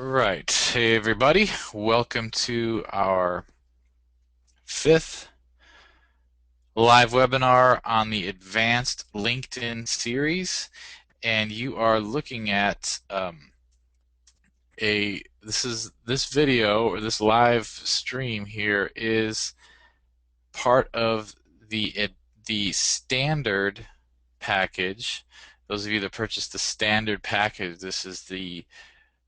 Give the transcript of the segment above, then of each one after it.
Right. Hey, everybody. Welcome to our fifth live webinar on the Advanced LinkedIn series. And you are looking at this video or this live stream here is part of the standard package. Those of you that purchased the standard package, this is the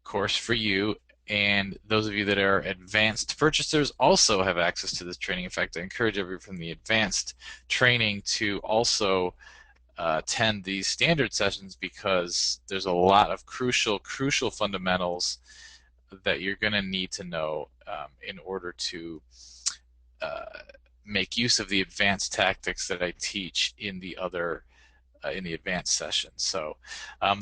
course for you. And those of you that are advanced purchasers also have access to this training. In fact, I encourage everyone from the advanced training to also attend these standard sessions because there's a lot of crucial fundamentals that you're going to need to know in order to make use of the advanced tactics that I teach in the other in the advanced session. So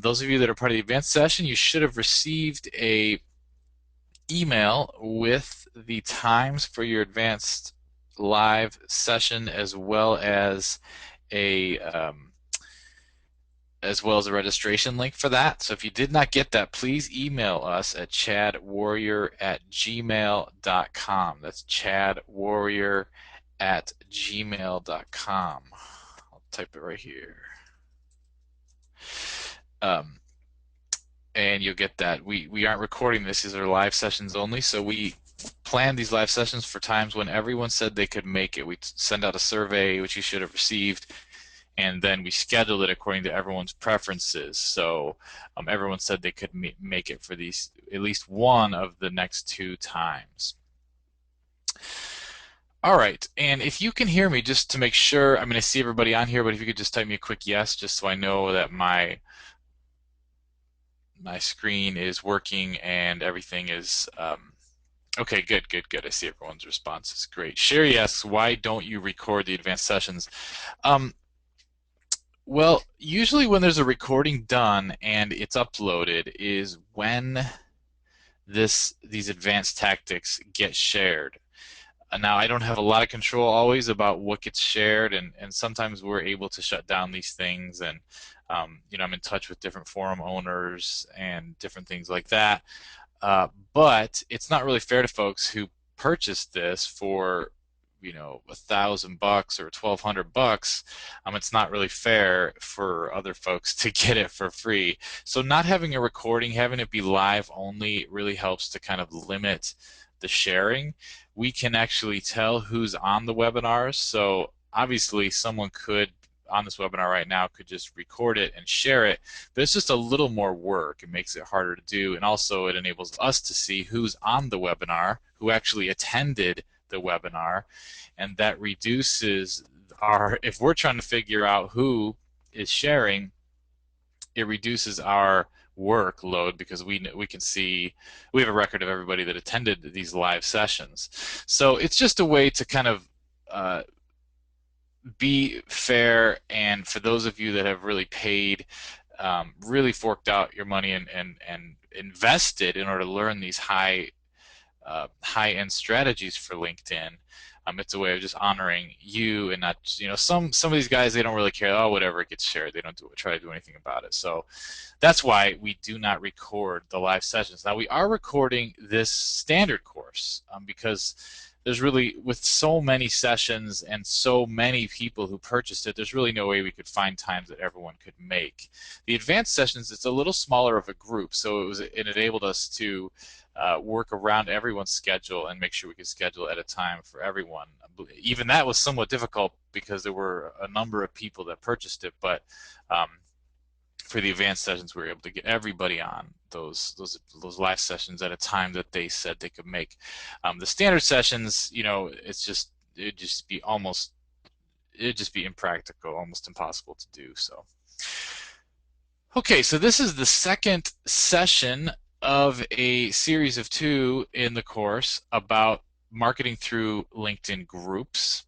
those of you that are part of the advanced session, you should have received a email with the times for your advanced live session as well as a registration link for that. So if you did not get that, please email us at chadwarrior@gmail.com. That's chadwarrior@gmail.com. I'll type it right here. And you'll get that. We aren't recording this. These are live sessions only, so we planned these live sessions for times when everyone said they could make it. We send out a survey, which you should have received, and then we scheduled it according to everyone's preferences. So everyone said they could make it for these at least one of the next two times. All right, and if you can hear me, just to make sure, I'm going to see everybody on here, but if you could just type me a quick yes, just so I know that my screen is working and everything is okay. Good. I see everyone's responses. Great. Sherry asks, why don't you record the advanced sessions? Well, usually when there's a recording done and it's uploaded is when these advanced tactics get shared. Now, I don't have a lot of control always about what gets shared, and sometimes we're able to shut down these things, and I'm in touch with different forum owners and different things like that. But it's not really fair to folks who purchased this for $1,000 or $1,200. It's not really fair for other folks to get it for free. So not having a recording, having it be live only, really helps to kind of limit the sharing. We can actually tell who's on the webinars. So obviously someone could on this webinar right now could just record it and share it, but it's just a little more work. It makes it harder to do, and also it enables us to see who's on the webinar, who actually attended the webinar, and that reduces if we're trying to figure out who is sharing, it reduces our workload because we can see, we have a record of everybody that attended these live sessions. So it's just a way to kind of be fair, and for those of you that have really paid, really forked out your money and invested in order to learn these high-end strategies for LinkedIn, it's a way of just honoring you and not, some of these guys, they don't really care. Oh, whatever, it gets shared. They don't try to do anything about it. So that's why we do not record the live sessions. Now we are recording this standard course because there's really, with so many sessions and so many people who purchased it, there's really no way we could find times that everyone could make. The advanced sessions, it's a little smaller of a group, so it enabled us to work around everyone's schedule and make sure we could schedule at a time for everyone. Even that was somewhat difficult because there were a number of people that purchased it, but for the advanced sessions, we were able to get everybody on those live sessions at a time that they said they could make. The standard sessions, it'd just be impractical, almost impossible to do. So, okay, so this is the second session of a series of 2 in the course about marketing through LinkedIn groups.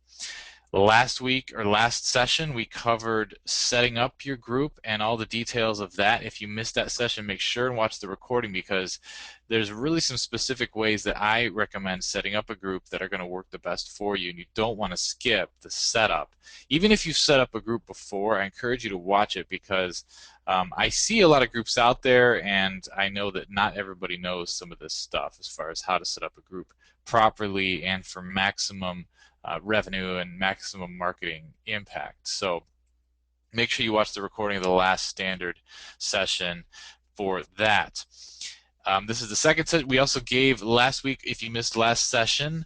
Last week or last session, we covered setting up your group and all the details of that. If you missed that session, make sure and watch the recording, because there's really some specific ways that I recommend setting up a group that are going to work the best for you, and you don't want to skip the setup. Even if you've set up a group before, I encourage you to watch it, because I see a lot of groups out there, and I know that not everybody knows some of this stuff as far as how to set up a group properly and for maximum revenue and maximum marketing impact. So make sure you watch the recording of the last standard session for that. This is the second session. We also gave last week, if you missed last session,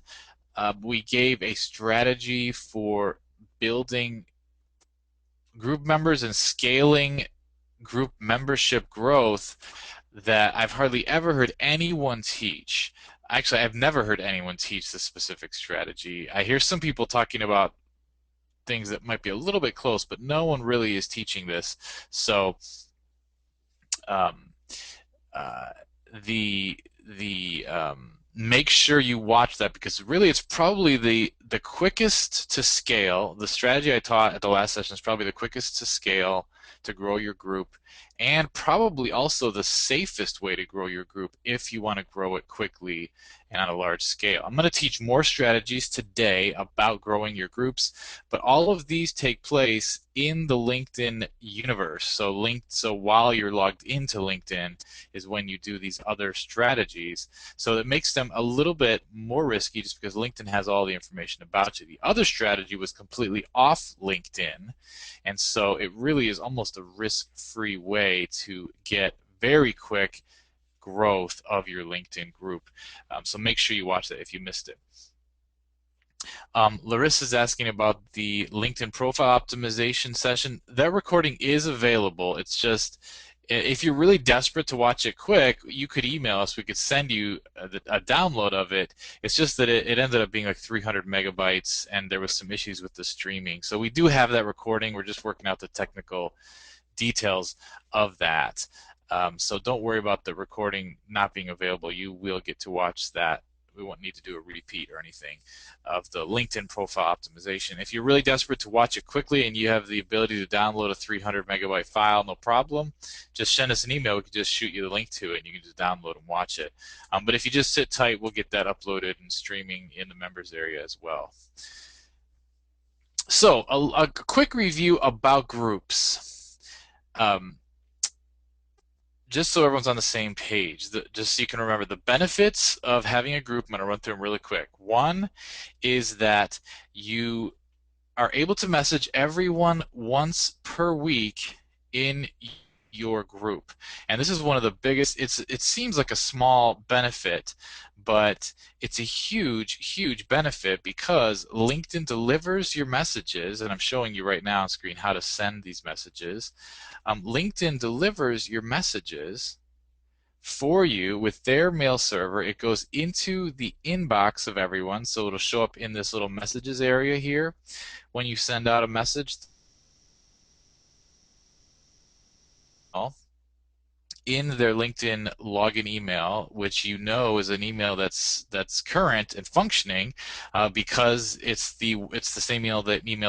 we gave a strategy for building group members and scaling group membership growth that I've hardly ever heard anyone teach. Actually, I've never heard anyone teach this specific strategy. I hear some people talking about things that might be a little bit close, but no one really is teaching this. So um, uh, make sure you watch that, because really it's probably the quickest to scale. The strategy I taught at the last session is probably the quickest to scale to grow your group, and probably also the safest way to grow your group if you want to grow it quickly and on a large scale. I'm going to teach more strategies today about growing your groups, but all of these take place in the LinkedIn universe. So while you're logged into LinkedIn is when you do these other strategies. So that makes them a little bit more risky, just because LinkedIn has all the information about you. The other strategy was completely off LinkedIn, and so it really is almost a risk-free way to get very quick growth of your LinkedIn group. So make sure you watch that if you missed it. Larissa's asking about the LinkedIn profile optimization session. That recording is available. It's just, if you're really desperate to watch it quick, you could email us. We could send you a download of it. It's just that it ended up being like 300 megabytes, and there was some issues with the streaming. So we do have that recording. We're just working out the technical details of that. So don't worry about the recording not being available. You will get to watch that. We won't need to do a repeat or anything of the LinkedIn profile optimization. If you're really desperate to watch it quickly and you have the ability to download a 300 megabyte file, no problem. Just send us an email. We can just shoot you the link to it, and you can just download and watch it. But if you just sit tight, we'll get that uploaded and streaming in the members area as well. So a quick review about groups. Just so everyone's on the same page, just so you can remember the benefits of having a group. I'm going to run through them really quick. One is that you are able to message everyone once per week in your group. And this is one of the biggest, it seems like a small benefit, but it's a huge benefit, because LinkedIn delivers your messages, and I'm showing you right now on screen how to send these messages. LinkedIn delivers your messages for you with their mail server. It goes into the inbox of everyone, so it'll show up in this little messages area here. When you send out a message in their LinkedIn login email, which you know is an email that's current and functioning, because it's the same email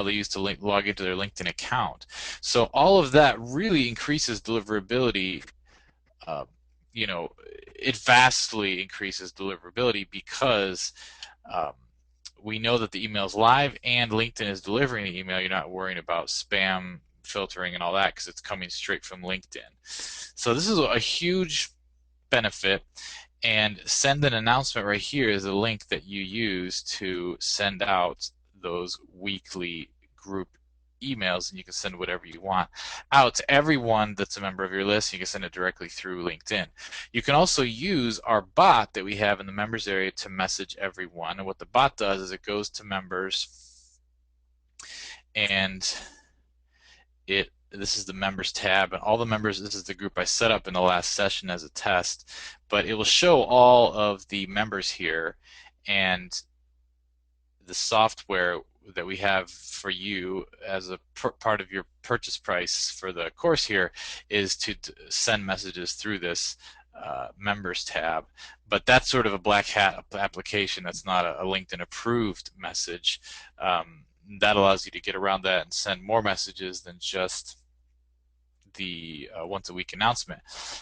they use to log into their LinkedIn account. So all of that really increases deliverability. You know, it vastly increases deliverability, because we know that the email is live and LinkedIn is delivering the email. You're not worrying about spam filtering and all that, because it's coming straight from LinkedIn. So this is a huge benefit. And send an announcement right here is a link that you use to send out those weekly group emails, and you can send whatever you want out to everyone that's a member of your list. You can send it directly through LinkedIn. You can also use our bot that we have in the members area to message everyone. And what the bot does is it goes to members, and this is the members tab, and all the members, this is the group I set up in the last session as a test, but it will show all of the members here, and the software that we have for you as a part of your purchase price for the course here is to send messages through this members tab. But that's sort of a black hat application. That's not a LinkedIn approved message. that allows you to get around that and send more messages than just the once a week announcement.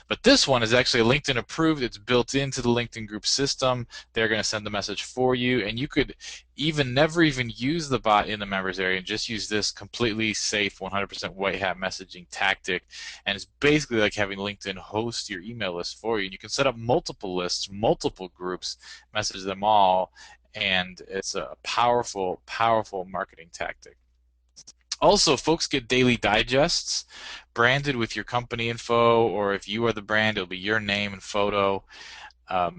But this one is actually LinkedIn approved. It's built into the LinkedIn group system. They're going to send the message for you, and you could even never even use the bot in the members area and just use this completely safe 100% white hat messaging tactic. And it's basically like having LinkedIn host your email list for you. And you can set up multiple lists, multiple groups, message them all, and it's a powerful, powerful marketing tactic. Also, folks get daily digests branded with your company info, or if you are the brand, it'll be your name and photo.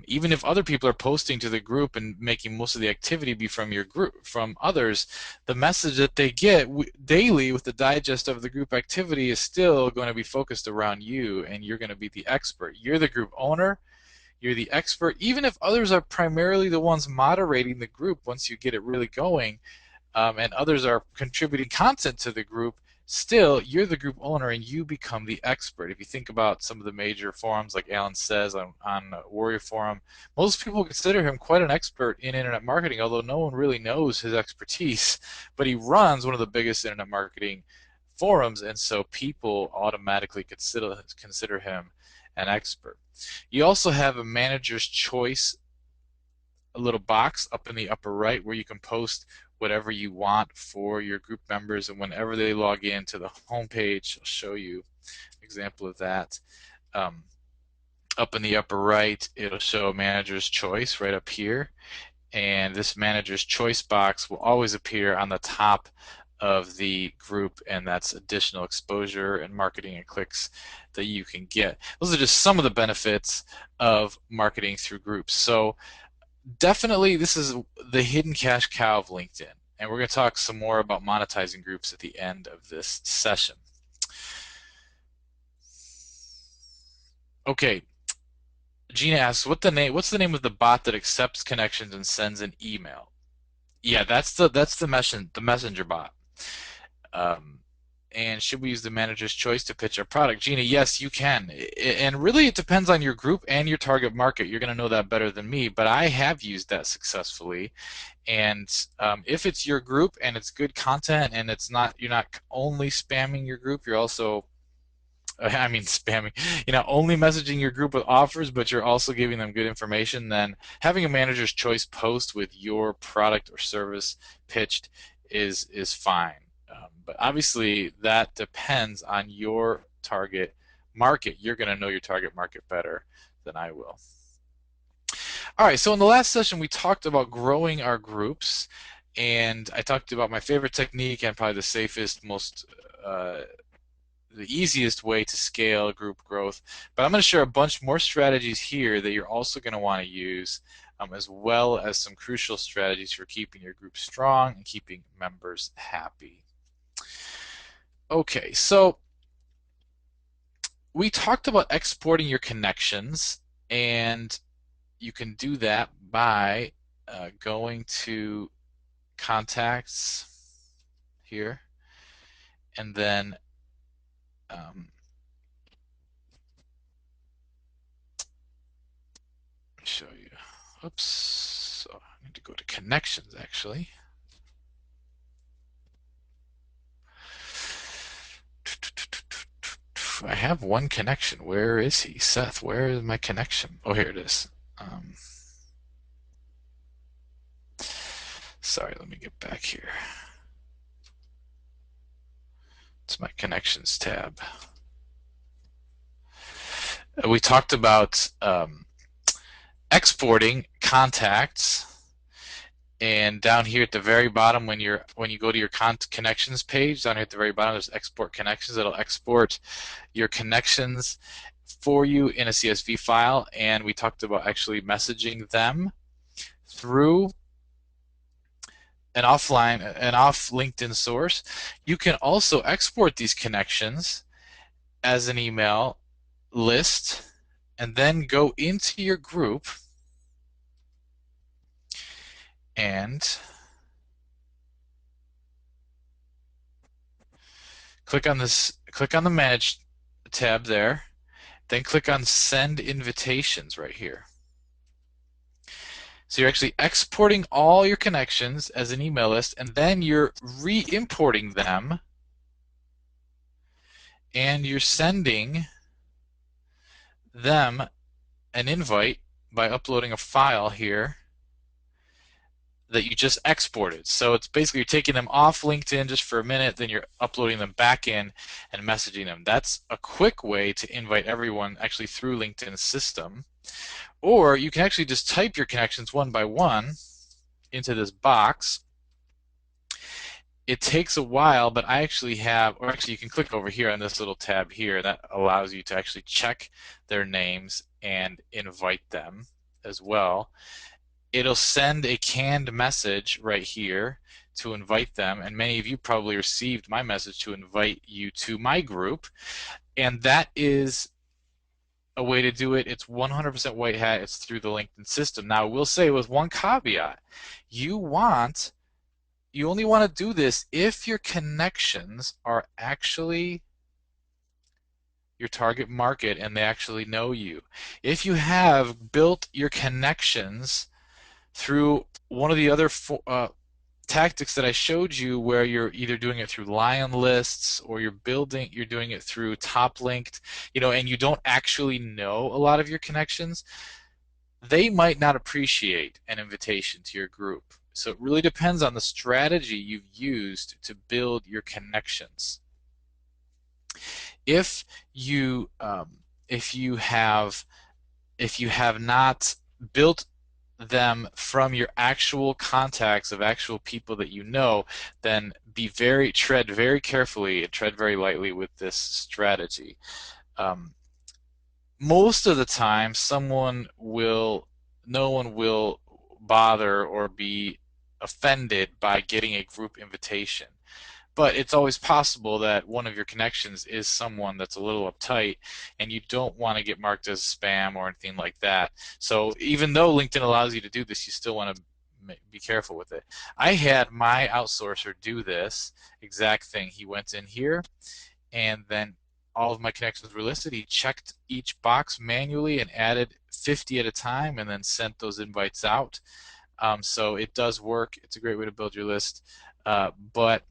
Even if other people are posting to the group and making most of the activity be from your group, from others, the message that they get daily with the digest of the group activity is still going to be focused around you, and you're going to be the expert. You're the group owner. You're the expert. Even if others are primarily the ones moderating the group once you get it really going, and others are contributing content to the group, still you're the group owner and you become the expert. If you think about some of the major forums, like Alan says on Warrior Forum, most people consider him quite an expert in internet marketing, although no one really knows his expertise. But he runs one of the biggest internet marketing forums, and so people automatically consider him an expert. You also have a manager's choice, a little box up in the upper right where you can post whatever you want for your group members, and whenever they log in to the home page, I'll show you an example of that. Up in the upper right, it'll show manager's choice right up here, and this manager's choice box will always appear on the top of the group, and that's additional exposure and marketing and clicks that you can get. Those are just some of the benefits of marketing through groups. So definitely this is the hidden cash cow of LinkedIn, and we're going to talk some more about monetizing groups at the end of this session. Okay, Gina asks, what's the name of the bot that accepts connections and sends an email? Yeah, that's the messenger bot. And should we use the manager's choice to pitch our product? Gina, yes, you can. And really, it depends on your group and your target market. You're going to know that better than me, but I have used that successfully. And if it's your group and it's good content and you're not only spamming your group, you're also spamming, only messaging your group with offers, but you're also giving them good information, then having a manager's choice post with your product or service pitched is fine. But obviously, that depends on your target market. You're going to know your target market better than I will. All right, so in the last session, we talked about growing our groups, and I talked about my favorite technique and probably the safest, the easiest way to scale group growth. But I'm going to share a bunch more strategies here that you're also going to want to use, as well as some crucial strategies for keeping your group strong and keeping members happy. Okay, so we talked about exporting your connections, and you can do that by going to contacts here, and then show you. Oops. So I need to go to connections actually. I have one connection. Where is he? Seth, where is my connection? Oh, here it is. Sorry, let me get back here. It's my connections tab. We talked about exporting contacts, and down here at the very bottom, when you go to your connections page, down here at the very bottom, there's export connections. It'll export your connections for you in a CSV file, and we talked about actually messaging them through an off LinkedIn source. You can also export these connections as an email list and then go into your group and click on the Manage tab there, then click on Send Invitations right here. So you're actually exporting all your connections as an email list, and then you're re-importing them, and you're sending them an invite by uploading a file here that you just exported. So it's basically you're taking them off LinkedIn just for a minute, then you're uploading them back in and messaging them. That's a quick way to invite everyone actually through LinkedIn's system. Or you can actually just type your connections one by one into this box. It takes a while, but I actually have, or actually you can click over here on this little tab here that allows you to actually check their names and invite them as well. It'll send a canned message right here to invite them, and many of you probably received my message to invite you to my group, and that is a way to do it. It's 100% white hat. It's through the LinkedIn system. Now, I will say with one caveat, you only want to do this if your connections are actually your target market and they actually know you. If you have built your connections through one of the other tactics that I showed you, where you're either doing it through lion lists or you're doing it through top linked, and you don't actually know a lot of your connections, they might not appreciate an invitation to your group. So it really depends on the strategy you've used to build your connections. If you if you have not built them from your actual contacts of actual people that you know, then tread very carefully and tread very lightly with this strategy. Most of the time, no one will bother or be offended by getting a group invitation. But it's always possible that one of your connections is someone that's a little uptight, and you don't want to get marked as spam or anything like that. So even though LinkedIn allows you to do this, you still want to be careful with it. I had my outsourcer do this exact thing. He went in here, and then all of my connections were listed. He checked each box manually and added 50 at a time, and then sent those invites out. So it does work. It's a great way to build your list, but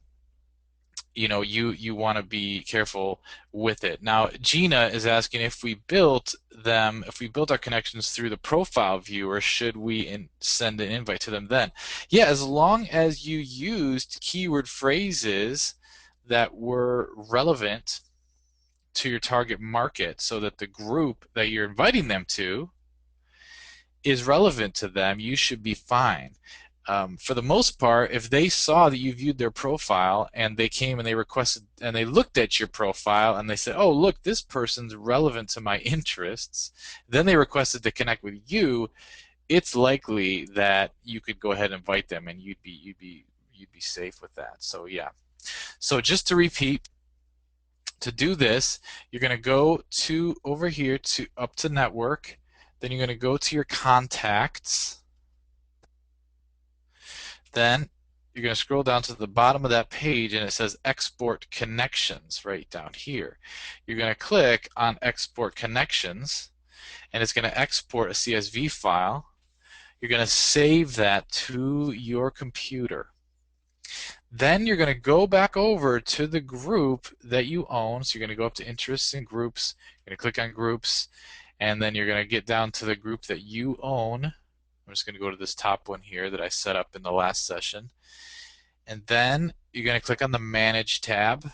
you want to be careful with it. Now, Gina is asking if we built our connections through the profile view, or should we send an invite to them then? Yeah, as long as you used keyword phrases that were relevant to your target market, so that the group that you're inviting them to is relevant to them, you should be fine. For the most part, if they saw that you viewed their profile and they came and they requested and they looked at your profile and they said, oh, look, this person's relevant to my interests, then they requested to connect with you, it's likely that you could go ahead and invite them, and you'd be safe with that. So yeah. So just to repeat, to do this, you're going to go to over here to up to network, then you're going to go to your contacts. Then you're going to scroll down to the bottom of that page, and it says Export Connections right down here. You're going to click on Export Connections, and it's going to export a CSV file. You're going to save that to your computer. Then you're going to go back over to the group that you own. So you're going to go up to Interests and Groups. You're going to click on Groups, and then you're going to get down to the group that you own. I'm just going to go to this top one here that I set up in the last session. And then you're going to click on the Manage tab.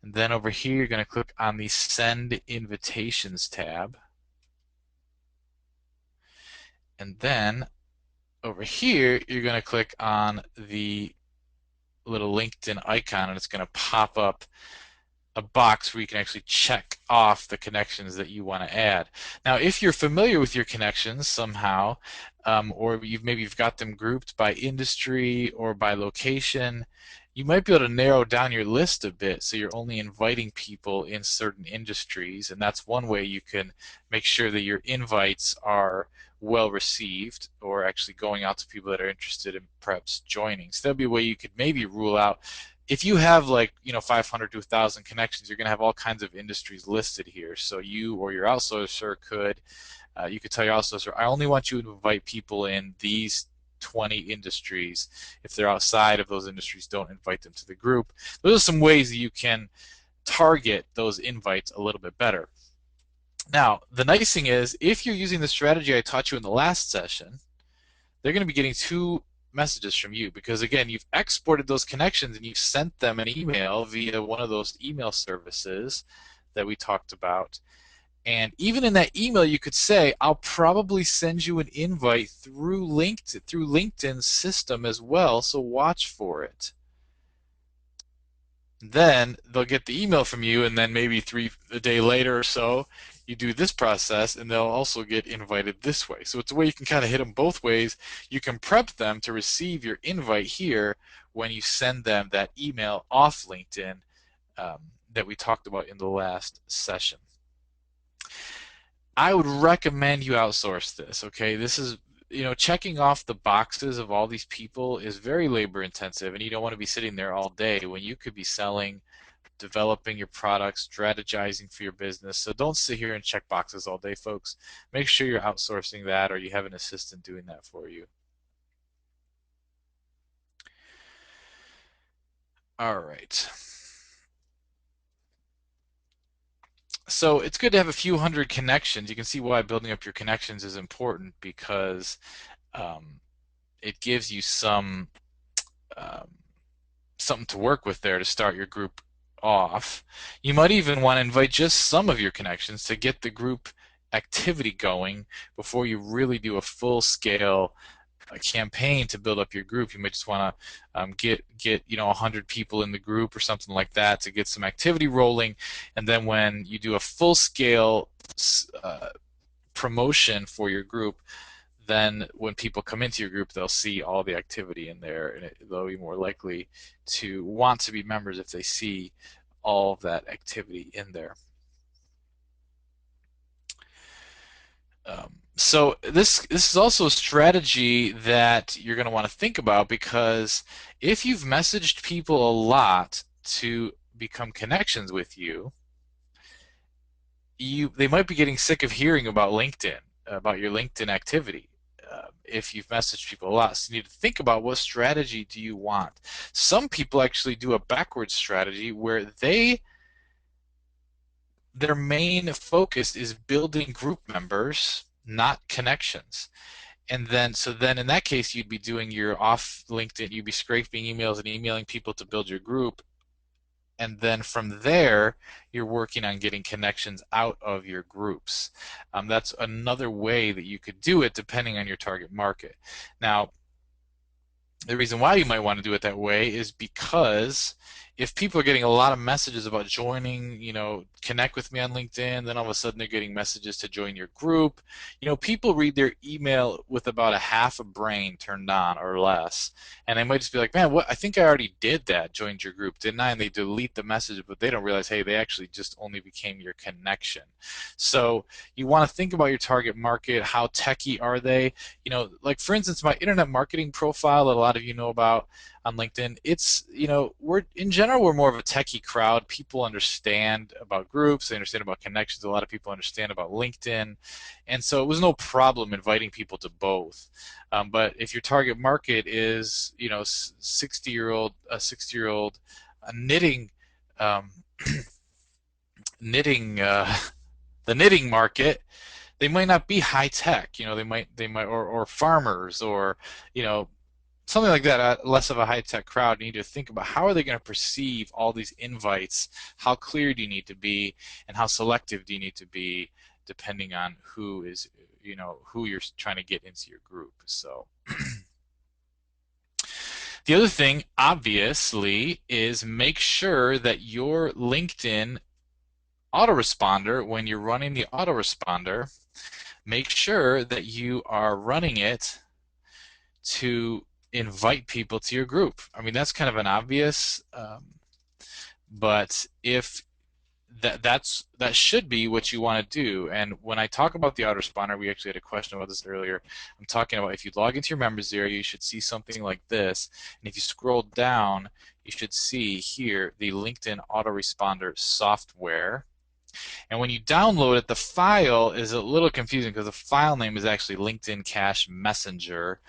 And then over here, you're going to click on the Send Invitations tab. And then over here, you're going to click on the little LinkedIn icon, and it's going to pop up a box where you can actually check off the connections that you want to add. Now, if you're familiar with your connections somehow, or maybe you've got them grouped by industry or by location, you might be able to narrow down your list a bit, so you're only inviting people in certain industries, and that's one way you can make sure that your invites are well received, or actually going out to people that are interested in perhaps joining. So that'd be a way you could maybe rule out. If you have 500 to 1,000 connections, you're going to have all kinds of industries listed here. So you or your outsourcer could You could tell your outsourcer, I only want you to invite people in these 20 industries. If they're outside of those industries, don't invite them to the group. Those are some ways that you can target those invites a little bit better. Now, the nice thing is, if you're using the strategy I taught you in the last session, they're going to be getting two messages from you because, again, you've exported those connections and you've sent them an email via one of those email services that we talked about. And even in that email, you could say, I'll probably send you an invite through LinkedIn's system as well, so watch for it. Then they'll get the email from you, and then maybe a day later or so, you do this process, and they'll also get invited this way. So it's a way you can kind of hit them both ways. You can prep them to receive your invite here when you send them that email off LinkedIn that we talked about in the last session. I would recommend you outsource this. Okay, this is, checking off the boxes of all these people is very labor intensive, and you don't want to be sitting there all day when you could be selling, developing your products, strategizing for your business. So don't sit here and check boxes all day, folks. Make sure you're outsourcing that, or you have an assistant doing that for you. All right. So it's good to have a few hundred connections. You can see why building up your connections is important, because it gives you some um, something to work with there to start your group off. You might even want to invite just some of your connections to get the group activity going before you really do a full-scale campaign to build up your group. You might just want to get 100 people in the group or something like that to get some activity rolling, and then when you do a full-scale promotion for your group, then when people come into your group, they'll see all the activity in there, and they'll be more likely to want to be members if they see all of that activity in there. So this is also a strategy that you're going to want to think about, because if you've messaged people a lot to become connections with you, they might be getting sick of hearing about LinkedIn, about your LinkedIn activity. If you've messaged people a lot, so you need to think about what strategy do you want. Some people actually do a backwards strategy where their main focus is building group members, not connections. And then, in that case, you'd be doing your off LinkedIn, you'd be scraping emails and emailing people to build your group. And then from there, you're working on getting connections out of your groups. That's another way that you could do it depending on your target market. Now, the reason why you might want to do it that way is because if people are getting a lot of messages about joining, connect with me on LinkedIn, then all of a sudden they're getting messages to join your group. People read their email with about a half a brain turned on or less, and they might just be like, man, what? I think I already did that, joined your group, didn't I? And they delete the message, but they don't realize, hey, they actually just only became your connection. So you want to think about your target market. How techie are they? Like for instance, my internet marketing profile that a lot of you know about on LinkedIn, it's, we're in general, we're more of a techie crowd. People understand about groups, they understand about connections. A lot of people understand about LinkedIn, and so it was no problem inviting people to both. But if your target market is, 60-year-old, knitting, knitting, the knitting market, they might not be high tech. They might, or farmers, or something like that. Less of a high tech crowd. You need to think about how are they going to perceive all these invites. How clear do you need to be, and how selective do you need to be, depending on who you're trying to get into your group. So. The other thing, obviously, is make sure that your LinkedIn autoresponder, when you're running the autoresponder, make sure that you are running it to invite people to your group. I mean, that's kind of an obvious, but if that should be what you want to do. And when I talk about the autoresponder, we actually had a question about this earlier. I'm talking about if you log into your members area, you should see something like this. And if you scroll down, you should see here the LinkedIn autoresponder software. And when you download it, the file is a little confusing because the file name is actually LinkedIn Cache Messenger,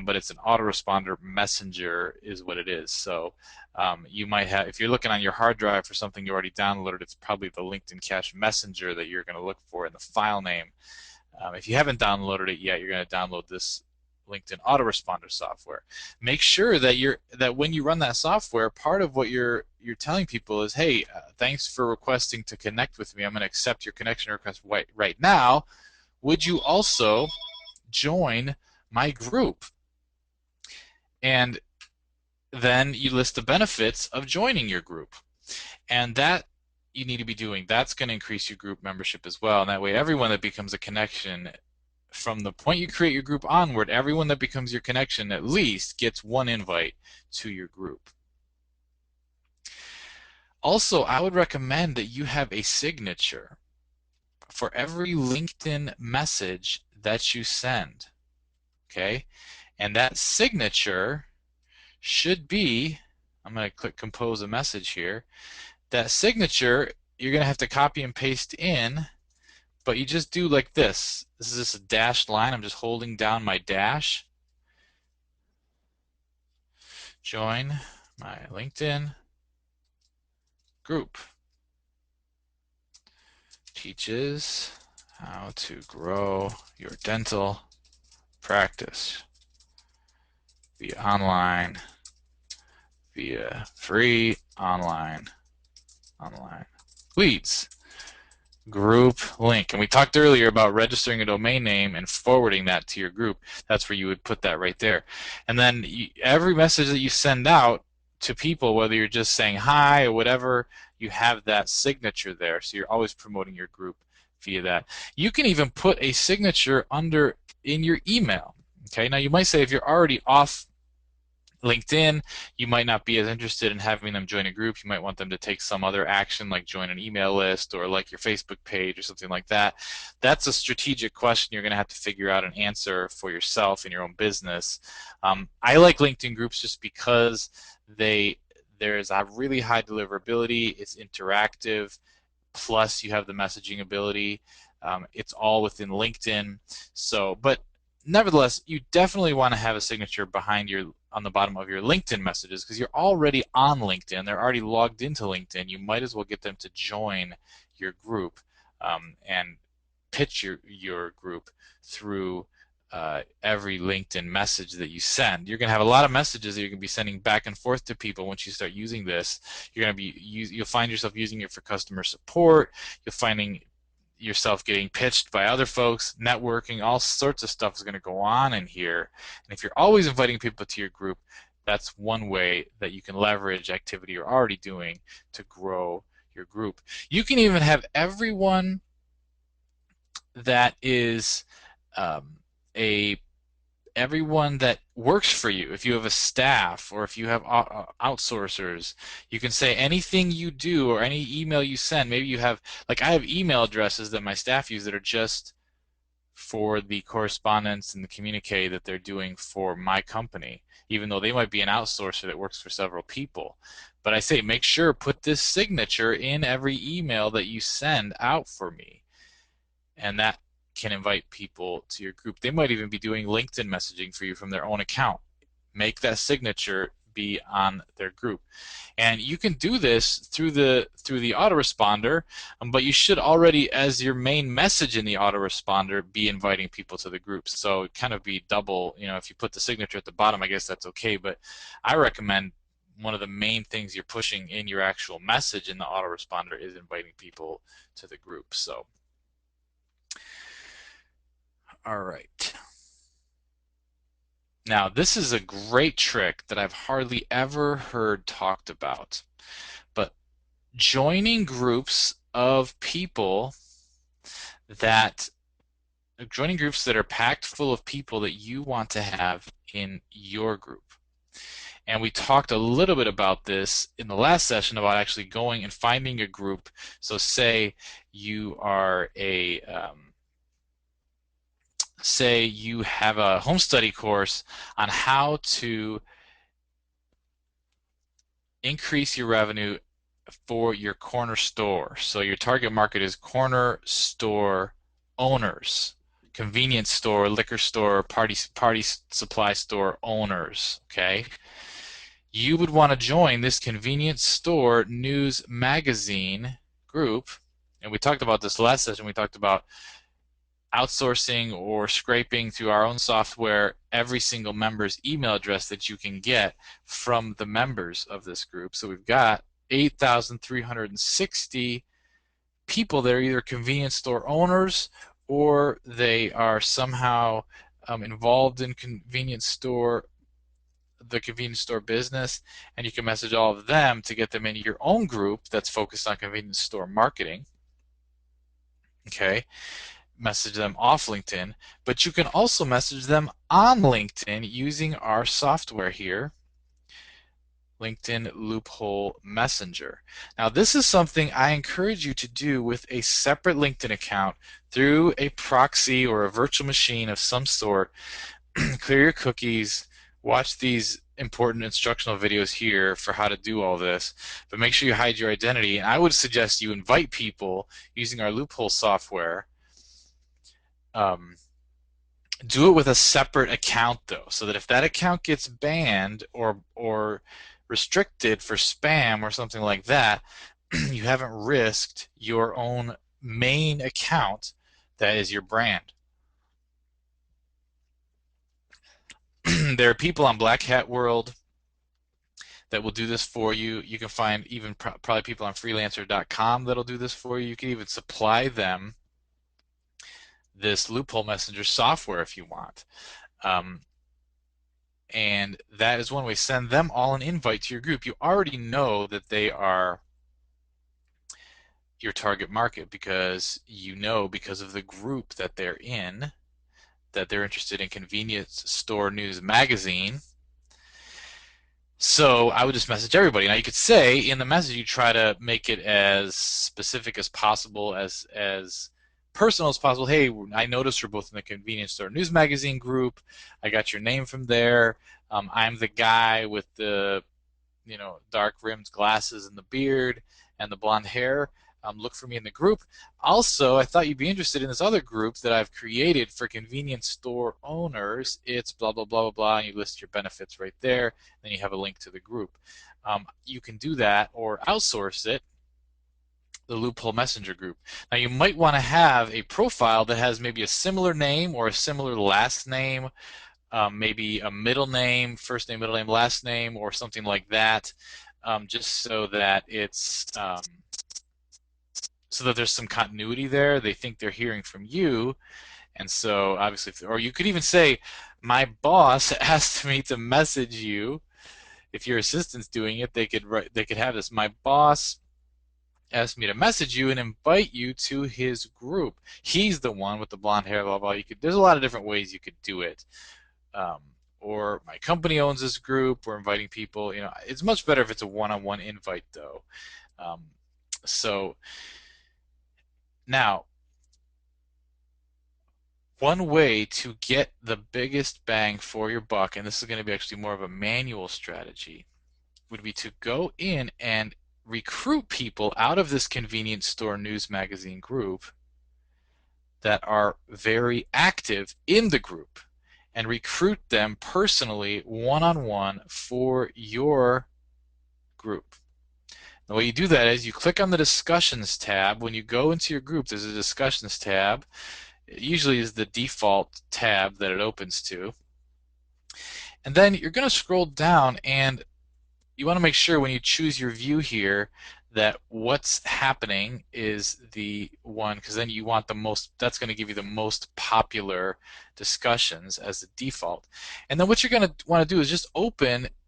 but it's an autoresponder messenger is what it is. So you might have, if you're looking on your hard drive for something you already downloaded, it's probably the LinkedIn Cache Messenger that you're going to look for in the file name. If you haven't downloaded it yet, you're going to download this LinkedIn autoresponder software. Make sure that when you run that software, part of what you're telling people is, hey, thanks for requesting to connect with me. I'm going to accept your connection request right now. Would you also join my group? And then you list the benefits of joining your group. And that you need to be doing. That's going to increase your group membership as well. And that way, everyone that becomes a connection from the point you create your group onward, everyone that becomes your connection at least gets one invite to your group. Also, I would recommend that you have a signature for every LinkedIn message that you send. Okay? And that signature should be, I'm going to click compose a message here. That signature, you're going to have to copy and paste in, but you just do like this. This is just a dashed line. I'm just holding down my dash. Join my LinkedIn group. Teaches how to grow your dental practice via free online leads. Group link. And we talked earlier about registering a domain name and forwarding that to your group. That's where you would put that right there. And then every message that you send out to people, whether you're just saying hi or whatever, you have that signature there. So you're always promoting your group via that. You can even put a signature in your email. Okay, now you might say if you're already off LinkedIn, you might not be as interested in having them join a group. You might want them to take some other action like join an email list or like your Facebook page or something like that. That's a strategic question you're going to have to figure out an answer for yourself in your own business. I like LinkedIn groups just because there's a really high deliverability. It's interactive. Plus, you have the messaging ability. It's all within LinkedIn. So, but nevertheless, you definitely want to have a signature on the bottom of your LinkedIn messages because you're already on LinkedIn. They're already logged into LinkedIn. You might as well get them to join your group and pitch your group through every LinkedIn message that you send. You're going to have a lot of messages that you're going to be sending back and forth to people once you start using this. You'll find yourself using it for customer support. You'll finding yourself getting pitched by other folks, networking, all sorts of stuff is going to go on in here. And if you're always inviting people to your group, that's one way that you can leverage activity you're already doing to grow your group. You can even have everyone that is everyone that works for you. If you have a staff or if you have outsourcers, you can say anything you do or any email you send. Maybe you have, like I have email addresses that my staff use that are just for the correspondence and the communique that they're doing for my company, even though they might be an outsourcer that works for several people. But I say, make sure, put this signature in every email that you send out for me. And that can invite people to your group. They might even be doing LinkedIn messaging for you from their own account. Make that signature be on their group. And you can do this through the autoresponder, but you should already, as your main message in the autoresponder, be inviting people to the group. So it kind of be double, if you put the signature at the bottom, I guess that's okay, but I recommend one of the main things you're pushing in your actual message in the autoresponder is inviting people to the group. So all right. Now, this is a great trick that I've hardly ever heard talked about. But joining groups of people joining groups that are packed full of people that you want to have in your group. And we talked a little bit about this in the last session about actually going and finding a group. So say you are say you have a home study course on how to increase your revenue for your corner store. So your target market is corner store owners, convenience store, liquor store, party supply store owners. Okay, you would want to join this convenience store news magazine group. And we talked about this last session. We talked about outsourcing or scraping through our own software every single member's email address that you can get from the members of this group. So we've got 8,360 people that are either convenience store owners or they are somehow involved in the convenience store business, and you can message all of them to get them into your own group that's focused on convenience store marketing. Okay, message them off LinkedIn, but you can also message them on LinkedIn using our software here, LinkedIn Loophole Messenger. Now, this is something I encourage you to do with a separate LinkedIn account through a proxy or a virtual machine of some sort. Clear your cookies, watch these important instructional videos here for how to do all this, but make sure you hide your identity. And I would suggest you invite people using our Loophole software. Do it with a separate account though, so that if that account gets banned or restricted for spam or something like that, you haven't risked your own main account that is your brand. There are people on Black Hat World that will do this for you. You can find even probably people on freelancer.com that'll do this for you. You can even supply them this Loophole Messenger software if you want. And that is one way. Send them all an invite to your group. You already know that they are your target market because you know, because of the group that they're in, that they're interested in convenience store news magazine. So I would just message everybody. Now you could say in the message you try to make it as specific as possible, as personal as possible. Hey, I noticed we're both in the convenience store news magazine group. I got your name from there. I'm the guy with the dark rimmed glasses and the beard and the blonde hair. Look for me in the group. Also, I thought you'd be interested in this other group that I've created for convenience store owners. It's blah, blah, blah, blah, blah, and you list your benefits right there. Then you have a link to the group. You can do that or outsource it, the Loophole Messenger group. Now, you might want to have a profile that has maybe a similar name or a similar last name, maybe a middle name, first name, middle name, last name, or something like that, just so that it's so that there's some continuity there. They think they're hearing from you, and so obviously, or you could even say, my boss asked me to message you. If your assistant's doing it, they could have this. My boss asked me to message you and invite you to his group. He's the one with the blonde hair, blah blah. There's a lot of different ways you could do it. Or my company owns this group. We're inviting people. It's much better if it's a one-on-one invite, though. So now, one way to get the biggest bang for your buck, and this is going to be actually more of a manual strategy, would be to go in and recruit people out of this convenience store news magazine group that are very active in the group, and recruit them personally one-on-one for your group. The way you do that is you click on the discussions tab. When you go into your group, there's a discussions tab. It usually is the default tab that it opens to. And then you're going to scroll down, and you want to make sure when you choose your view here that what's happening is the one, because then you want the most, that's going to give you the most popular discussions as the default. And then what you're going to want to do is just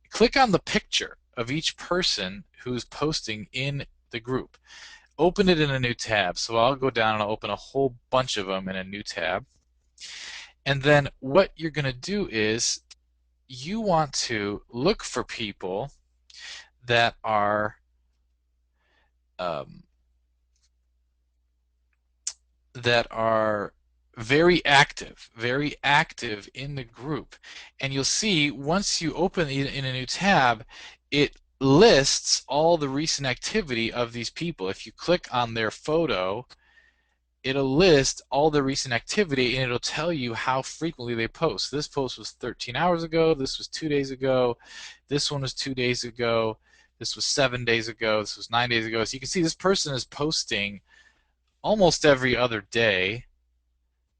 click on the picture of each person who's posting in the group. Open it in a new tab. So I'll go down and I'll open a whole bunch of them in a new tab. And then what you're going to do is you want to look for people that are very active in the group. And you'll see once you open it in a new tab, it lists all the recent activity of these people. If you click on their photo, it'll list all the recent activity, and it'll tell you how frequently they post. This post was 13 hours ago, this was 2 days ago, this one was 2 days ago, this was 7 days ago, this was 9 days ago. So you can see this person is posting almost every other day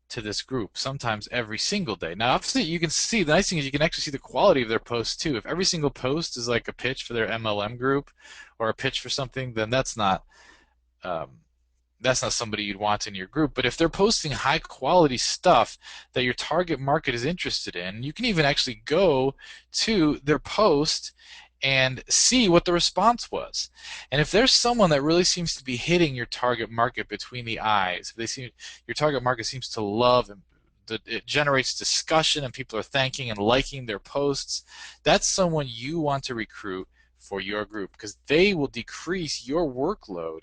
to this group, sometimes every single day. Now, obviously, you can see, the nice thing is you can actually see the quality of their posts too. If every single post is like a pitch for their MLM group or a pitch for something, then um, that's not somebody you'd want in your group. But if they're posting high quality stuff that your target market is interested in, you can even actually go to their post and see what the response was. And if there's someone that really seems to be hitting your target market between the eyes, if they seem, your target market seems to love and it generates discussion and people are thanking and liking their posts, that's someone you want to recruit for your group, because they will decrease your workload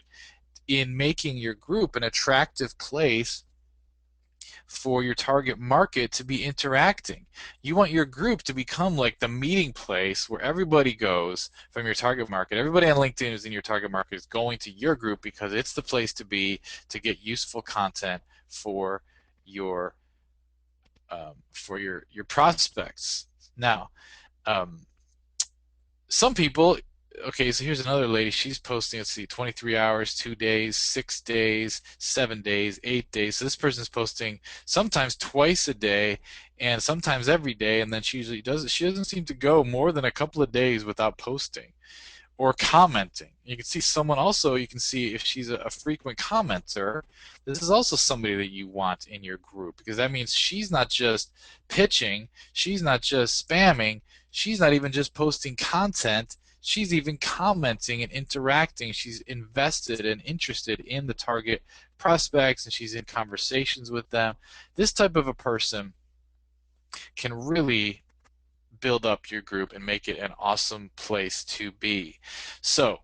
in making your group an attractive place for your target market to be interacting. You want your group to become like the meeting place where everybody goes from your target market. Everybody on LinkedIn who's in your target market is going to your group because it's the place to be to get useful content for your your prospects. Now, um, some people, okay, so here's another lady. She's posting, let's see, 23 hours, 2 days, 6 days, 7 days, 8 days. So this person's posting sometimes twice a day and sometimes every day, and then she usually doesn't, she doesn't seem to go more than a couple of days without posting or commenting. You can see someone also, you can see if she's a frequent commenter, this is also somebody that you want in your group, because that means she's not just pitching, she's not just spamming, she's not even just posting content, she's even commenting and interacting. She's invested and interested in the target prospects, and she's in conversations with them. This type of a person can really build up your group and make it an awesome place to be. So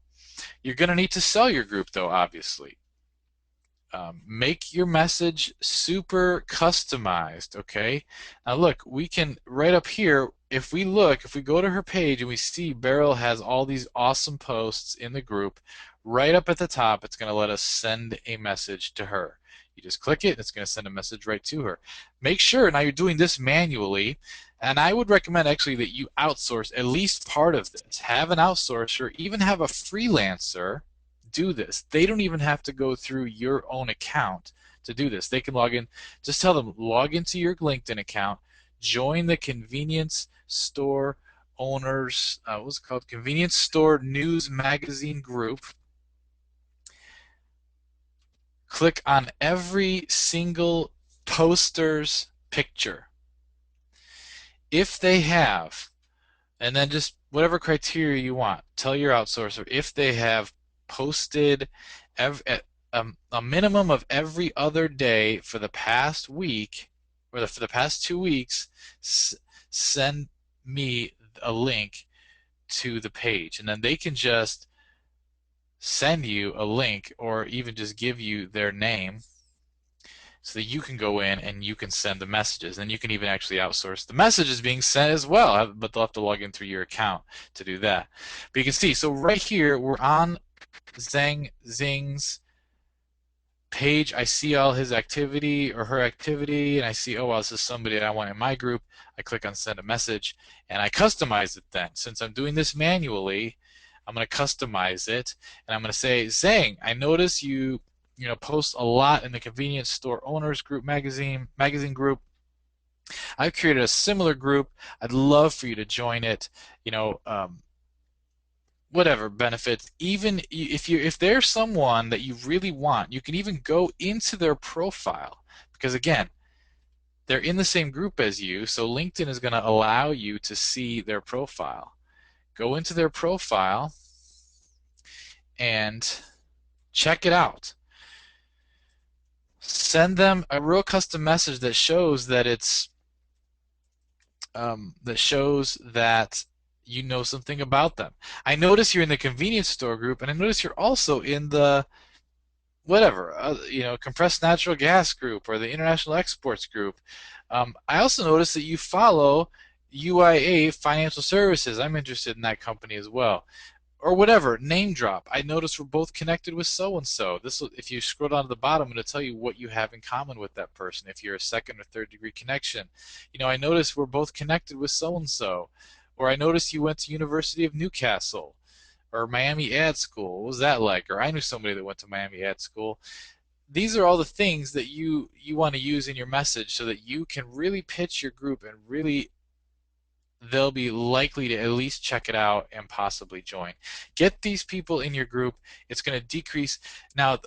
you're going to need to sell your group, though, obviously. Make your message super customized, okay? Now look, we can, right up here, if we go to her page and we see Beryl has all these awesome posts in the group, right up at the top, it's going to let us send a message to her. You just click it, and it's going to send a message right to her. Make sure, now you're doing this manually, and I would recommend actually that you outsource at least part of this. Have an outsourcer, even have a freelancer do this. They don't even have to go through your own account to do this. They can log in. Just tell them, log into your LinkedIn account, join the convenience store owners, what's it called? Convenience store news magazine group. Click on every single poster's picture. If they have, and then just whatever criteria you want, tell your outsourcer if they have posted a minimum of every other day for the past week, or for the past 2 weeks, send me a link to the page. And then they can just send you a link or even just give you their name so that you can go in and you can send the messages. And you can even actually outsource the messages being sent as well, but they'll have to log in through your account to do that. But you can see, so right here, we're on Zing's page. I see all his activity or her activity, and I see, oh, well, this is somebody that I want in my group. I click on send a message, and I customize it then. Since I'm doing this manually, I'm going to customize it, and I'm going to say, Zang, I notice you post a lot in the convenience store owners group magazine group. I've created a similar group. I'd love for you to join it. Whatever benefits. Even if there's someone that you really want, you can even go into their profile, because again, they're in the same group as you, so LinkedIn is going to allow you to see their profile. Go into their profile and check it out. Send them a real custom message that shows that it's that you know something about them. I notice you're in the convenience store group, and I notice you're also in the whatever, compressed natural gas group or the international exports group. I also notice that you follow UIA Financial Services. I'm interested in that company as well. or whatever, name drop. I noticed we're both connected with so and so. This will, if you scroll down to the bottom, it'll tell you what you have in common with that person. If you're a second or third degree connection, I noticed we're both connected with so and so, or I noticed you went to University of Newcastle or Miami Ad School. What was that like? Or I knew somebody that went to Miami Ad School. These are all the things that you want to use in your message so that you can really pitch your group and really they'll be likely to at least check it out and possibly join. Get these people in your group. It's going to decrease. Now,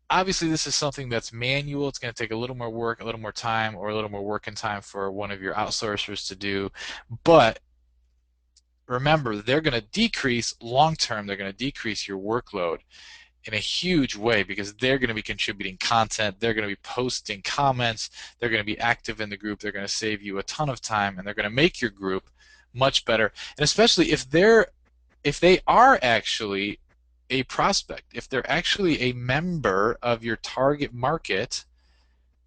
obviously, this is something that's manual. It's going to take a little more work, a little more time, or a little more work and time for one of your outsourcers to do. But remember, they're going to decrease long term. They're going to decrease your workload in a huge way because they're going to be contributing content, they're going to be posting comments, they're going to be active in the group, they're going to save you a ton of time, and they're going to make your group much better. And especially if they are actually a prospect, if they're actually a member of your target market,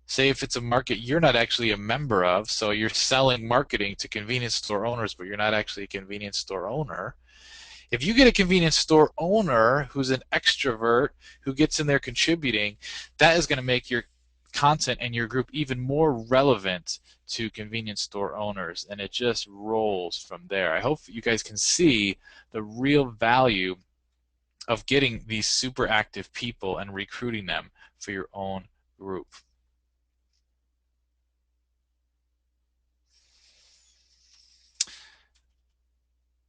say if it's a market you're not actually a member of, so you're selling marketing to convenience store owners, but you're not actually a convenience store owner. If you get a convenience store owner who's an extrovert who gets in there contributing, that is going to make your content and your group even more relevant to convenience store owners, and it just rolls from there. I hope you guys can see the real value of getting these super active people and recruiting them for your own group.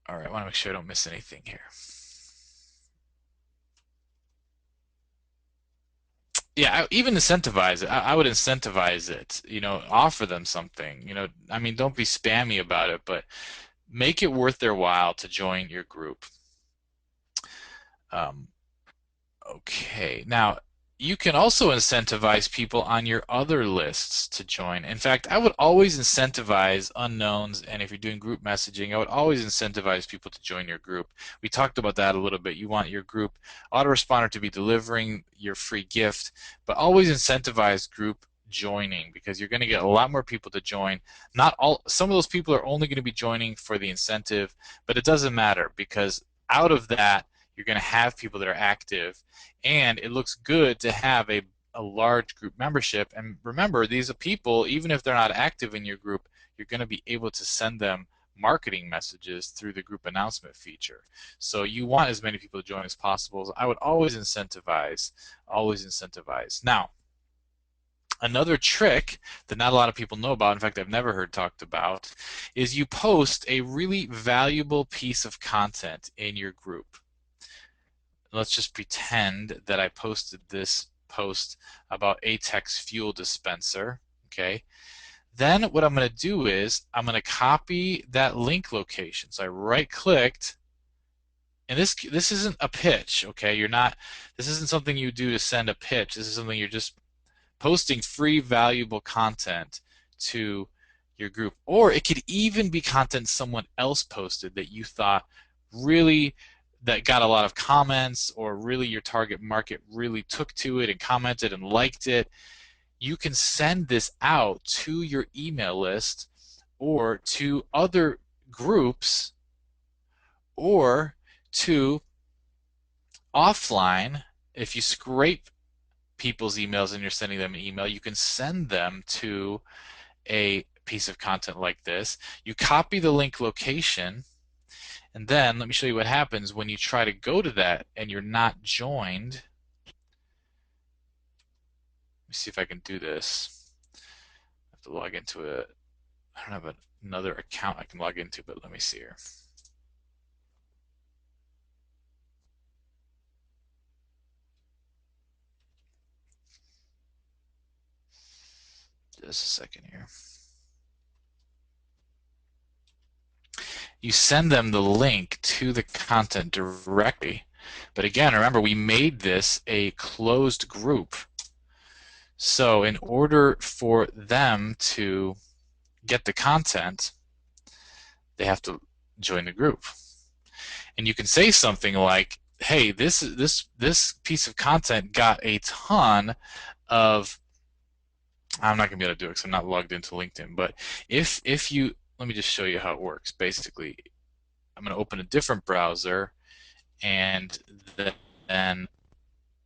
All right, I want to make sure I don't miss anything here. Yeah, even incentivize it. I would incentivize it. Offer them something. I mean, don't be spammy about it, but make it worth their while to join your group. Um, Okay, now you can also incentivize people on your other lists to join. In fact, I would always incentivize unknowns, and if you're doing group messaging, I would always incentivize people to join your group. We talked about that a little bit. You want your group autoresponder to be delivering your free gift, but always incentivize group joining because you're going to get a lot more people to join. Not all, some of those people are only going to be joining for the incentive, but it doesn't matter because out of that, you're going to have people that are active, and it looks good to have a large group membership. And remember, these are people, even if they're not active in your group, you're going to be able to send them marketing messages through the group announcement feature. So you want as many people to join as possible. I would always incentivize, always incentivize. Now, another trick that not a lot of people know about, in fact I've never heard talked about, is you post a really valuable piece of content in your group. Let's just pretend that I posted this post about Atex fuel dispenser, okay? Then what I'm going to do is I'm going to copy that link location. So I right-clicked, and this isn't a pitch, okay? This isn't something you do to send a pitch. This is something you're just posting free valuable content to your group. Or it could even be content someone else posted that you thought really that got a lot of comments, or really your target market really took to it and commented and liked it. You can send this out to your email list or to other groups or to offline. If you scrape people's emails and you're sending them an email, you can send them to a piece of content like this. You copy the link location, and then let me show you what happens when you try to go to that and you're not joined. Let me see if I can do this. I have to log into it. I don't have another account I can log into, but let me see here. Just a second here. You send them the link to the content directly. But again, remember, we made this a closed group. So in order for them to get the content, they have to join the group. And you can say something like, hey, this piece of content got a ton of, I'm not going to be able to do it because I'm not logged into LinkedIn, but if you, let me just show you how it works. Basically, I'm going to open a different browser, and then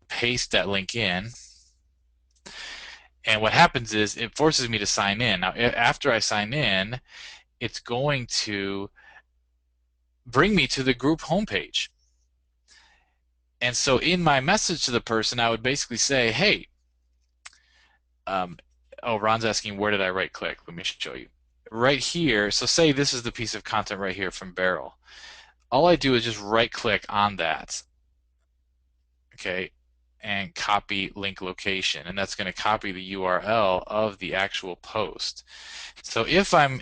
paste that link in. And what happens is it forces me to sign in. Now, after I sign in, it's going to bring me to the group homepage. And so in my message to the person, I would basically say, hey, oh, Ron's asking, where did I right click? Let me show you. Right here, so say this is the piece of content right here from Barrel. All I do is just right click on that, okay, and copy link location, and that's going to copy the URL of the actual post. So if I'm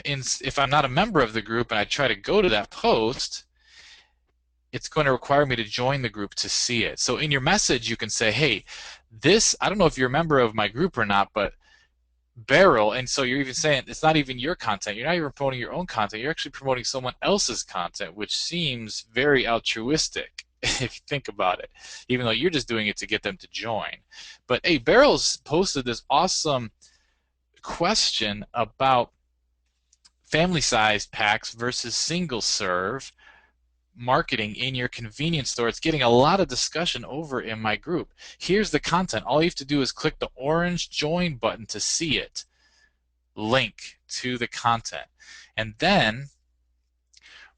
not a member of the group and I try to go to that post, it's going to require me to join the group to see it. So in your message, you can say, hey, this, I don't know if you're a member of my group or not, but Barrel, and so you're even saying it's not even your content. You're not even promoting your own content. You're actually promoting someone else's content, which seems very altruistic if you think about it, even though you're just doing it to get them to join. But hey, Barrel's posted this awesome question about family-sized packs versus single-serve marketing in your convenience store. It's getting a lot of discussion over in my group. Here's the content. All you have to do is click the orange join button to see it. Link to the content. And then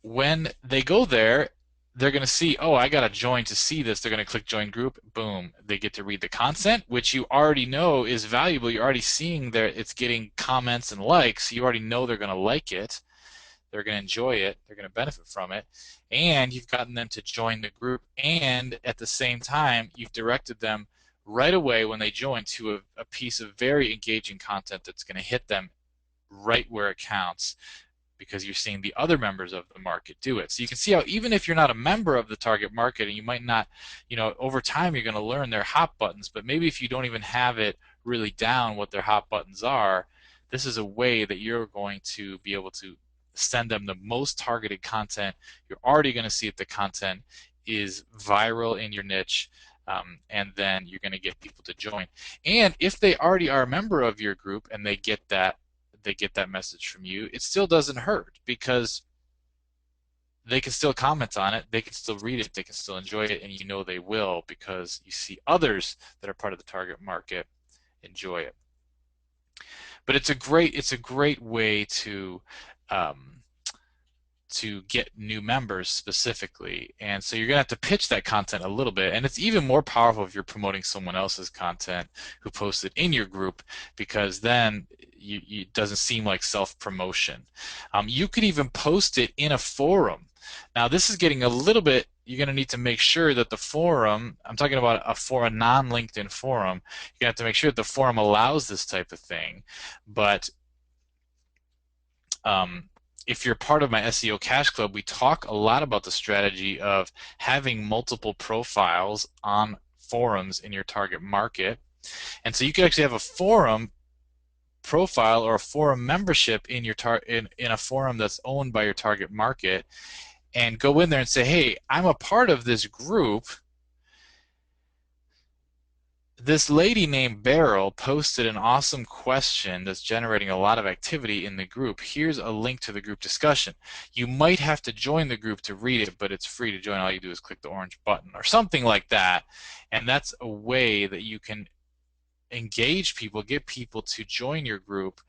when they go there, they're going to see, oh, I got to join to see this. They're going to click join group. Boom. They get to read the content, which you already know is valuable. You're already seeing that it's getting comments and likes. You already know they're going to like it. They're going to enjoy it. They're going to benefit from it. And you've gotten them to join the group. And at the same time, you've directed them right away when they join to a piece of very engaging content that's going to hit them right where it counts, because you're seeing the other members of the market do it. So you can see how even if you're not a member of the target market, and you might not, over time you're going to learn their hot buttons, but maybe if you don't even have it really down what their hot buttons are, this is a way that you're going to be able to send them the most targeted content. You're already going to see if the content is viral in your niche, and then you're going to get people to join. And if they already are a member of your group and they get that message from you, it still doesn't hurt, because they can still comment on it, they can still read it, they can still enjoy it, and you know they will, because you see others that are part of the target market enjoy it. But it's a great way to get new members specifically. And so you're going to have to pitch that content a little bit. And it's even more powerful if you're promoting someone else's content who posted in your group, because then it doesn't seem like self-promotion. You could even post it in a forum. Now this is getting a little bit, you're going to need to make sure that the forum, I'm talking about a non-LinkedIn forum, you have to make sure that the forum allows this type of thing. But if you're part of my SEO Cash Club, we talk a lot about the strategy of having multiple profiles on forums in your target market. And so you could actually have a forum profile or a forum membership in your in a forum that's owned by your target market, and go in there and say, hey, I'm a part of this group. This lady named Beryl posted an awesome question that's generating a lot of activity in the group. Here's a link to the group discussion. You might have to join the group to read it, but it's free to join. All you do is click the orange button or something like that. And that's a way that you can engage people, get people to join your group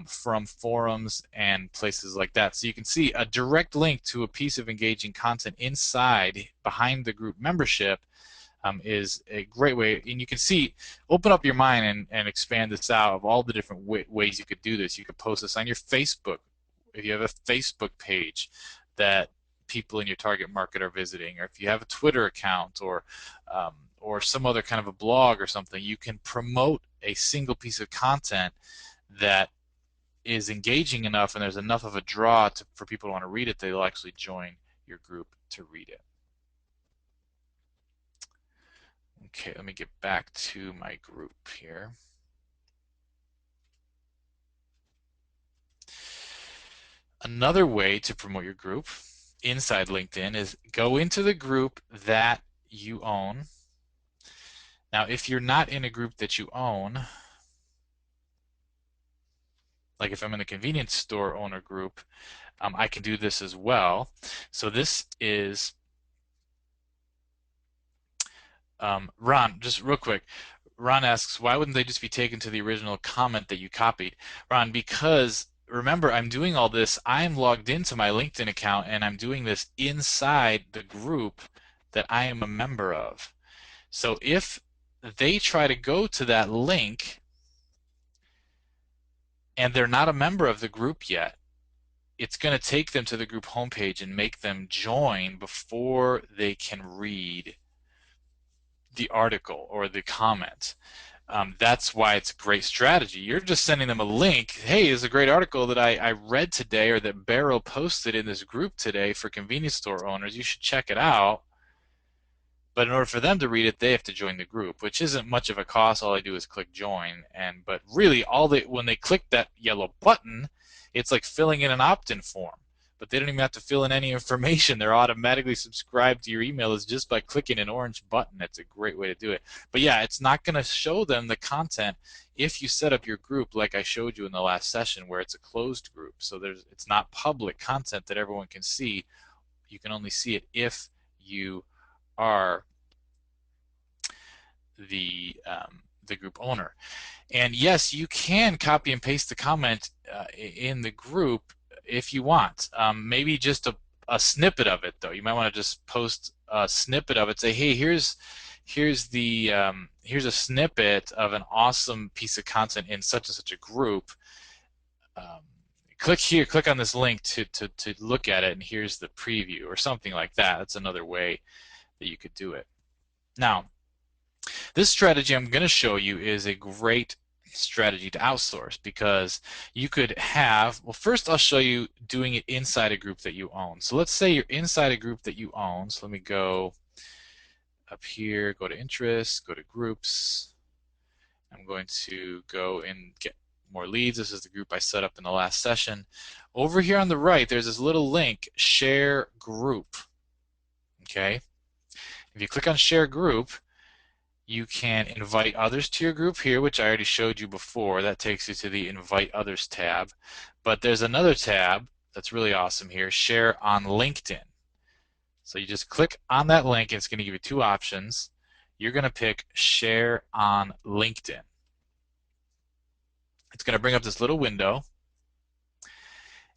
from forums and places like that. So you can see a direct link to a piece of engaging content inside, behind the group membership, is a great way. And you can see, open up your mind and expand this out of all the different ways you could do this. You could post this on your Facebook. If you have a Facebook page that people in your target market are visiting, or if you have a Twitter account, or some other kind of a blog or something, you can promote a single piece of content that is engaging enough and there's enough of a draw for people to want to read it, they'll actually join your group to read it. Okay, let me get back to my group here. Another way to promote your group inside LinkedIn is go into the group that you own. Now, if you're not in a group that you own, like if I'm in the convenience store owner group, I can do this as well. So this is Ron, just real quick. Ron asks, why wouldn't they just be taken to the original comment that you copied? Ron, because remember, I'm doing all this. I'm logged into my LinkedIn account, and I'm doing this inside the group that I am a member of. So if they try to go to that link and they're not a member of the group yet, it's going to take them to the group homepage and make them join before they can read the article or the comment. That's why it's a great strategy. You're just sending them a link. Hey, there's a great article that I read today, or that Barrow posted in this group today for convenience store owners. You should check it out. But in order for them to read it, they have to join the group, which isn't much of a cost. All I do is click join, but really, when they click that yellow button, it's like filling in an opt-in form. But they don't even have to fill in any information. They're automatically subscribed to your email list just by clicking an orange button. That's a great way to do it. But yeah, it's not going to show them the content if you set up your group like I showed you in the last session, where it's a closed group. So it's not public content that everyone can see. You can only see it if you are the group owner. And yes, you can copy and paste the comment in the group if you want. Maybe just a snippet of it, though. You might want to just post a snippet of it. Say, hey, here's a snippet of an awesome piece of content in such and such a group. Click here, click on this link to look at it, and here's the preview, or something like that. That's another way that you could do it. Now, this strategy I'm going to show you is a great strategy to outsource, because you could have, well, first I'll show you doing it inside a group that you own. So let's say you're inside a group that you own. So let me go up here, go to interests, go to groups. I'm going to go and get more leads. This is the group I set up in the last session. Over here on the right, there's this little link, share group. Okay. If you click on share group, you can invite others to your group here, which I already showed you before. That takes you to the Invite Others tab. But there's another tab that's really awesome here, Share on LinkedIn. So you just click on that link, and it's going to give you two options. You're going to pick Share on LinkedIn. It's going to bring up this little window.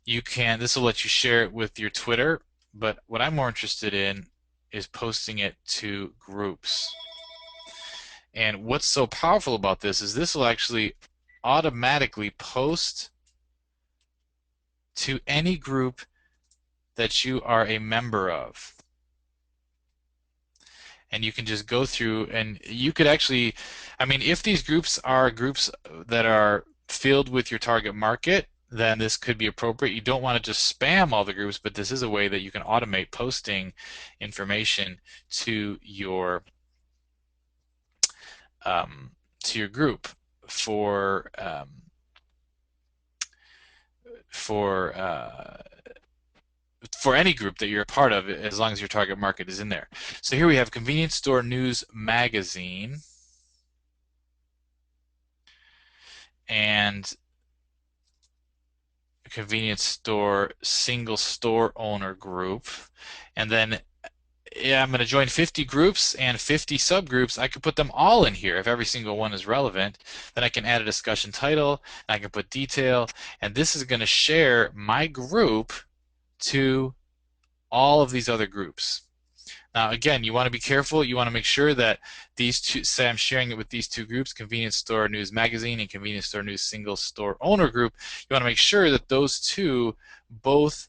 This will let you share it with your Twitter, but what I'm more interested in is posting it to groups. And what's so powerful about this is this will actually automatically post to any group that you are a member of. And you can just go through, and you could actually, I mean, if these groups are groups that are filled with your target market, then this could be appropriate. You don't want to just spam all the groups, but this is a way that you can automate posting information to your group for any group that you're a part of, as long as your target market is in there. So here we have Convenience Store News Magazine and Convenience Store Single Store Owner Group, and then I'm going to join 50 groups and 50 subgroups. I could put them all in here if every single one is relevant. Then I can add a discussion title, and I can put detail, and this is going to share my group to all of these other groups. Now again, you want to be careful. You want to make sure that these two, say I'm sharing it with these two groups, Convenience Store News Magazine and Convenience Store News Single Store Owner Group, you want to make sure that those two both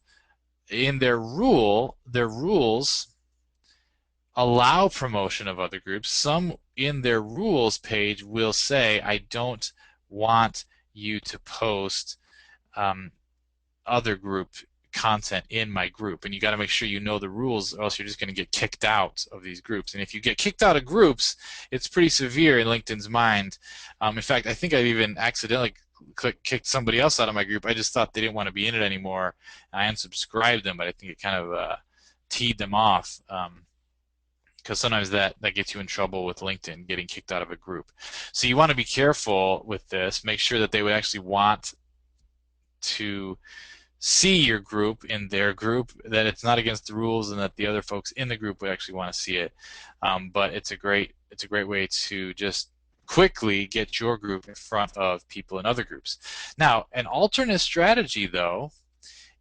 in their rules allow promotion of other groups. Some in their rules page will say, I don't want you to post other group content in my group, and you got to make sure you know the rules, or else you're just going to get kicked out of these groups. And if you get kicked out of groups, it's pretty severe in LinkedIn's mind. In fact, I think I've even accidentally kicked somebody else out of my group. I just thought they didn't want to be in it anymore. I unsubscribed them, but I think it kind of teed them off, because sometimes that gets you in trouble with LinkedIn, getting kicked out of a group. So you want to be careful with this. Make sure that they would actually want to see your group in their group, that it's not against the rules, and that the other folks in the group would actually want to see it. But it's a great way to just quickly get your group in front of people in other groups. Now, an alternate strategy, though,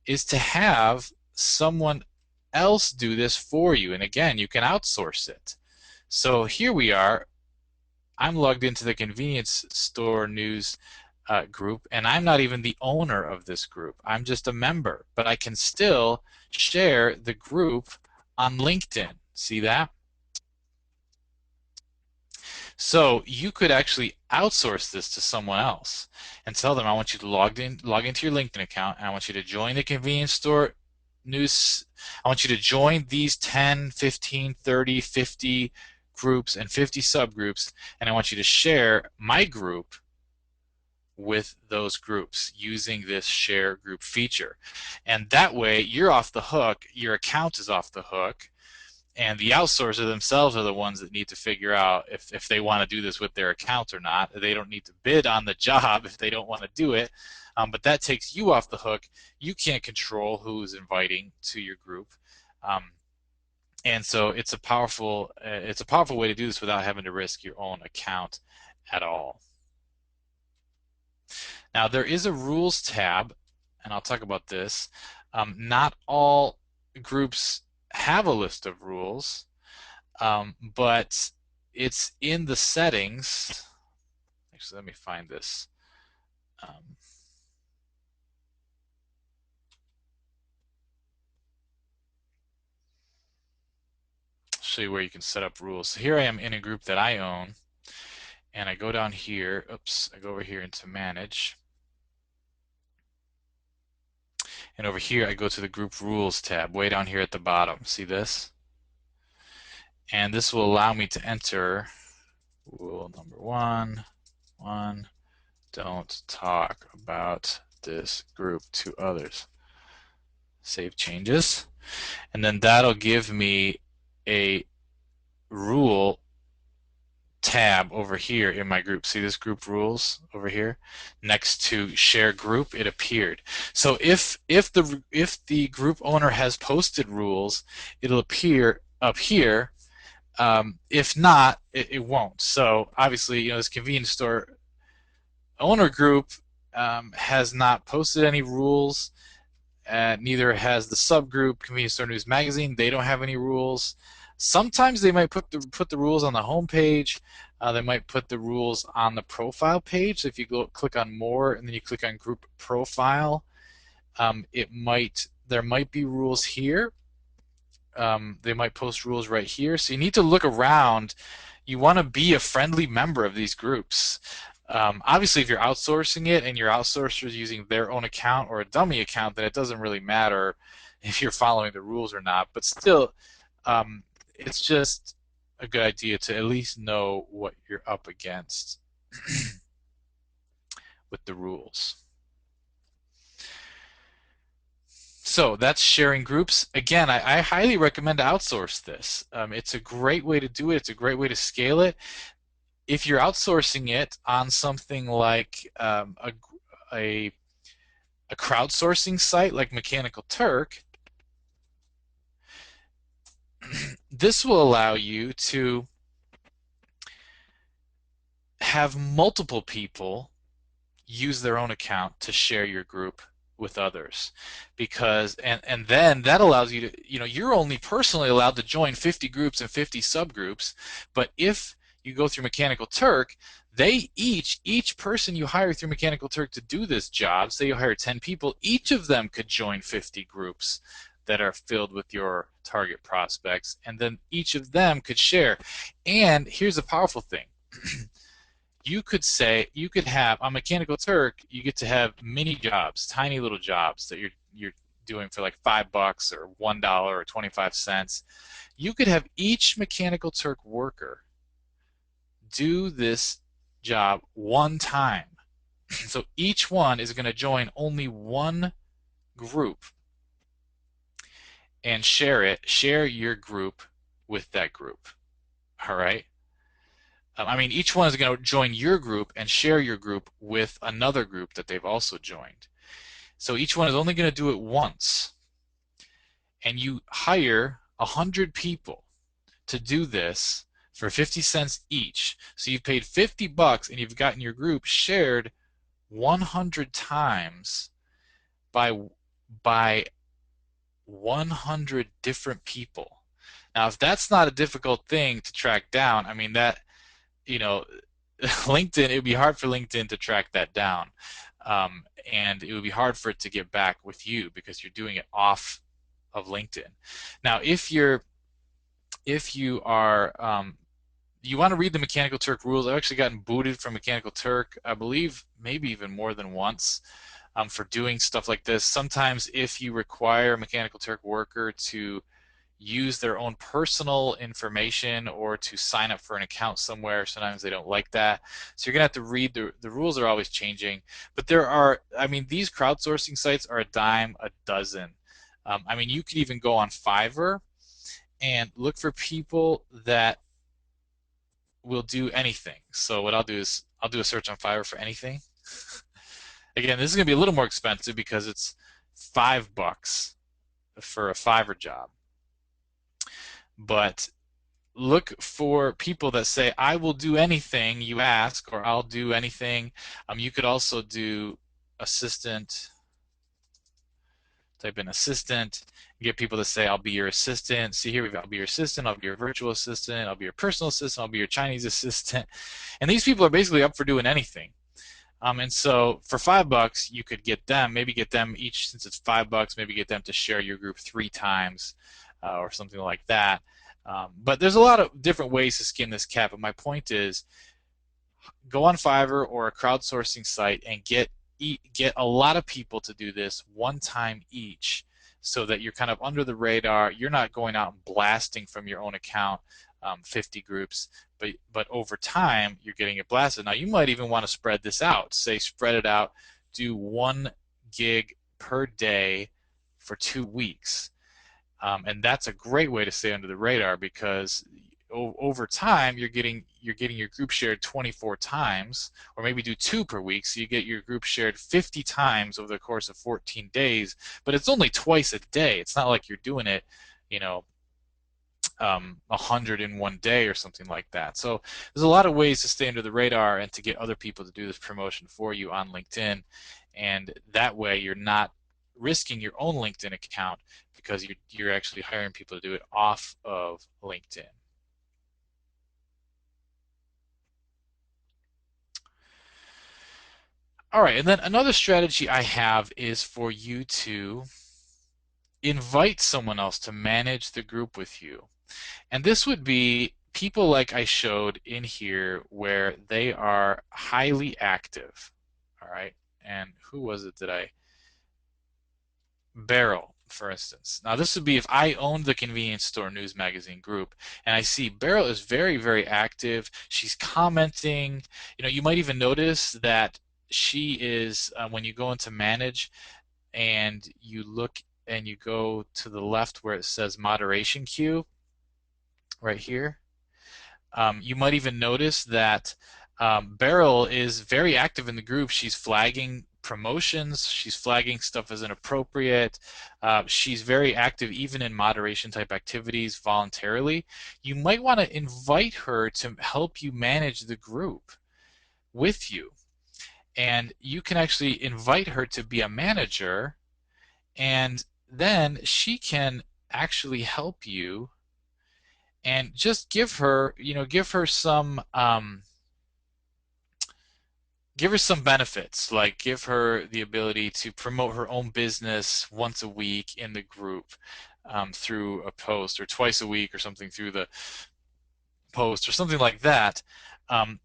is to have someone else do this for you. And again, you can outsource it. So here we are. I'm logged into the convenience store news group, and I'm not even the owner of this group. I'm just a member, but I can still share the group on LinkedIn. See that? So you could actually outsource this to someone else and tell them, I want you to log into your LinkedIn account, and I want you to join the convenience store news. I want you to join these 10, 15, 30, 50 groups and 50 subgroups, and I want you to share my group with those groups using this share group feature. And that way you're off the hook, your account is off the hook, and the outsourcer themselves are the ones that need to figure out if they want to do this with their account or not. They don't need to bid on the job if they don't want to do it, but that takes you off the hook. You can't control who's inviting to your group, and so it's a powerful way to do this without having to risk your own account at all. Now there is a rules tab, and I'll talk about this. Not all groups have a list of rules, but it's in the settings. Actually, let me find this. Show you where you can set up rules. So here I am in a group that I own, and I go down here. Oops, I go over here into manage. And over here, I go to the Group Rules tab, way down here at the bottom. See this? And this will allow me to enter rule number 1, don't talk about this group to others. Save changes. And then that'll give me a rule tab over here in my group. See this group rules over here next to share group? It appeared. So if the group owner has posted rules, it'll appear up here. If not, it won't. So obviously, this convenience store owner group has not posted any rules. Neither has the subgroup Convenience Store News Magazine. They don't have any rules. Sometimes they might put the rules on the home page. They might put the rules on the profile page. So if you click on more and then you click on group profile, there might be rules here. They might post rules right here. So you need to look around. You want to be a friendly member of these groups. Obviously, if you're outsourcing it and your outsourcer is using their own account or a dummy account, then it doesn't really matter if you're following the rules or not. But still, it's just a good idea to at least know what you're up against with the rules. So that's sharing groups. Again, I highly recommend to outsource this. It's a great way to do it. It's a great way to scale it. If you're outsourcing it on something like a crowdsourcing site like Mechanical Turk, this will allow you to have multiple people use their own account to share your group with others, because and then that allows you to, you're only personally allowed to join 50 groups and 50 subgroups, but if you go through Mechanical Turk, they each person you hire through Mechanical Turk to do this job, say you hire 10 people, each of them could join 50 groups that are filled with your target prospects, and then each of them could share. And here's a powerful thing. You could have on Mechanical Turk, you get to have mini jobs, tiny little jobs that you're doing for like $5 or $1 or 25 cents. You could have each Mechanical Turk worker do this job one time. So each one is going to join only one group and share your group with that group. All right? Each one is going to join your group and share your group with another group that they've also joined. So each one is only going to do it once. And you hire 100 people to do this for 50 cents each. So you've paid 50 bucks and you've gotten your group shared 100 times by by 100 different people. Now, if that's not a difficult thing to track down, I mean that, you know, LinkedIn, it would be hard for LinkedIn to track that down. And it would be hard for it to get back with you because you're doing it off of LinkedIn. Now, if you are you want to read the Mechanical Turk rules. I've actually gotten booted from Mechanical Turk, I believe, maybe even more than once, for doing stuff like this. Sometimes if you require a Mechanical Turk worker to use their own personal information or to sign up for an account somewhere, sometimes they don't like that. So you're going to have to read the rules are always changing. But there are, I mean, these crowdsourcing sites are a dime a dozen. I mean, you could even go on Fiverr and look for people that will do anything. So what I'll do is I'll do a search on Fiverr for anything. Again, this is going to be a little more expensive because it's $5 for a Fiverr job. But look for people that say, I will do anything you ask, or I'll do anything. You could also do assistant, type in assistant, get people to say, I'll be your assistant. See here, I'll be your assistant, I'll be your virtual assistant, I'll be your personal assistant, I'll be your Chinese assistant. And these people are basically up for doing anything. And so for $5, you could get them, maybe get them each, since it's $5, maybe get them to share your group 3 times or something like that. But there's a lot of different ways to skin this cat. But my point is, go on Fiverr or a crowdsourcing site and get a lot of people to do this one time each, so that you're kind of under the radar. You're not going out and blasting from your own account 50 groups, but over time you're getting it blasted. Now you might even want to spread this out. Say spread it out, do 1 gig per day for 2 weeks. And that's a great way to stay under the radar, because over time you're getting your group shared 24 times, or maybe do 2 per week, so you get your group shared 50 times over the course of 14 days. But it's only twice a day. It's not like you're doing it, 100 in one day or something like that. So there's a lot of ways to stay under the radar and to get other people to do this promotion for you on LinkedIn, and that way you're not risking your own LinkedIn account, because you're actually hiring people to do it off of LinkedIn. All right, and then another strategy I have is for you to invite someone else to manage the group with you. And this would be people like I showed in here, where they are highly active. All right, and who was it that Beryl, for instance. Now this would be if I owned the convenience store news magazine group, and I see Beryl is very, very active. She's commenting. You might even notice that she is, when you go into manage and you look and you go to the left where it says moderation queue, right here, you might even notice that Beryl is very active in the group. She's flagging promotions. She's flagging stuff as inappropriate. She's very active even in moderation type activities voluntarily. You might want to invite her to help you manage the group with you. And you can actually invite her to be a manager, and then she can actually help you, and just give her some benefits, like give her the ability to promote her own business once a week in the group, through a post, or twice a week or something through the post, or something like that.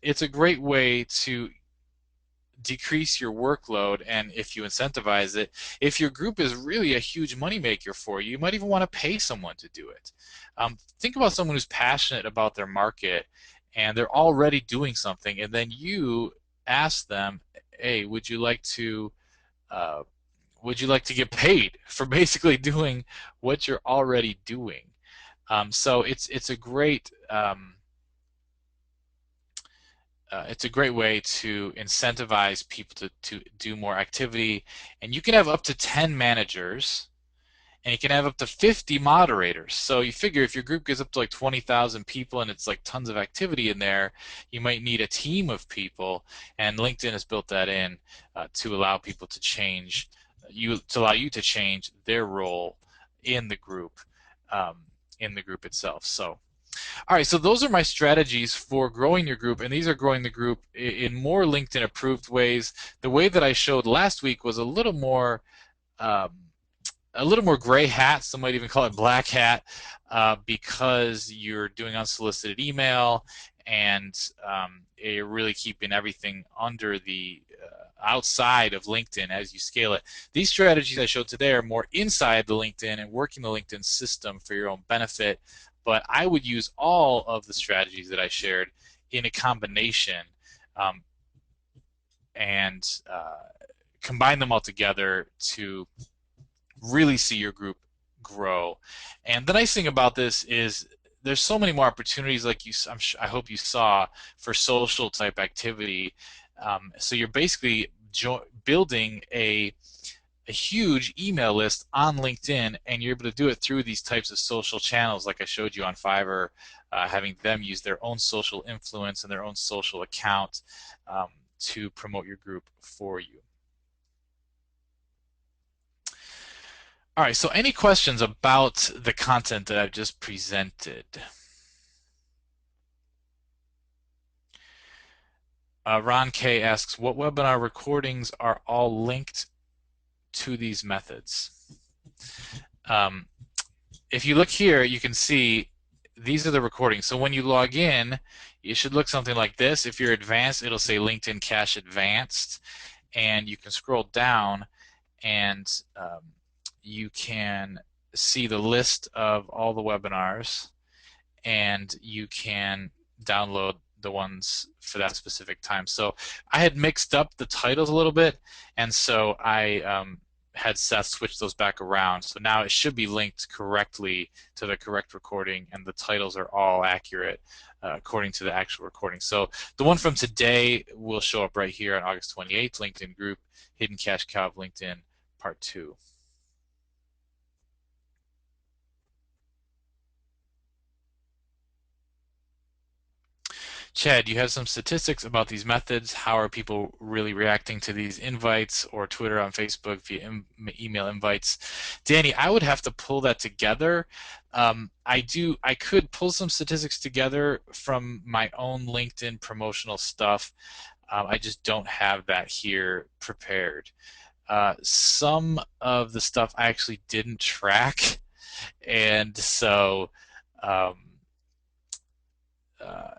It's a great way to decrease your workload, and if you incentivize it, if your group is really a huge moneymaker for you, you might even want to pay someone to do it. Think about someone who's passionate about their market and they're already doing something, and then you ask them, hey, would you like to get paid for basically doing what you're already doing? So it's a great it's a great way to incentivize people to do more activity. And you can have up to 10 managers, and you can have up to 50 moderators. So you figure if your group gets up to like 20,000 people and it's like tons of activity in there, you might need a team of people. And LinkedIn has built that in to allow people to change, to allow you to change their role in the group, um, in the group itself. So all right, so those are my strategies for growing your group, and these are growing the group in more LinkedIn approved ways. The way that I showed last week was um, a little more gray hat. Some might even call it black hat, because you're doing unsolicited email and you're really keeping everything under the outside of LinkedIn as you scale it. These strategies I showed today are more inside the LinkedIn and working the LinkedIn system for your own benefit. But I would use all of the strategies that I shared in a combination, um, and combine them all together to really see your group grow. And the nice thing about this is there's so many more opportunities, like I hope you saw, for social type activity. So you're basically building a huge email list on LinkedIn, and you're able to do it through these types of social channels like I showed you on Fiverr, having them use their own social influence and their own social account to promote your group for you. All right, so any questions about the content that I've just presented? Ron K asks, what webinar recordings are all linked to these methods? If you look here, you can see these are the recordings. So when you log in, it should look something like this. If you're advanced, it'll say LinkedIn Cash Advanced, and you can scroll down and you can see the list of all the webinars, and you can download the ones for that specific time. So I had mixed up the titles a little bit, and so I had Seth switch those back around. So now it should be linked correctly to the correct recording, and the titles are all accurate according to the actual recording. So the one from today will show up right here on August 28th, LinkedIn group, Hidden Cash Cow of LinkedIn, Part 2. Chad, you have some statistics about these methods. How are people really reacting to these invites, or Twitter, on Facebook, via email invites? Danny, I would have to pull that together. I could pull some statistics together from my own LinkedIn promotional stuff. I just don't have that here prepared. Some of the stuff I actually didn't track, and so um, uh,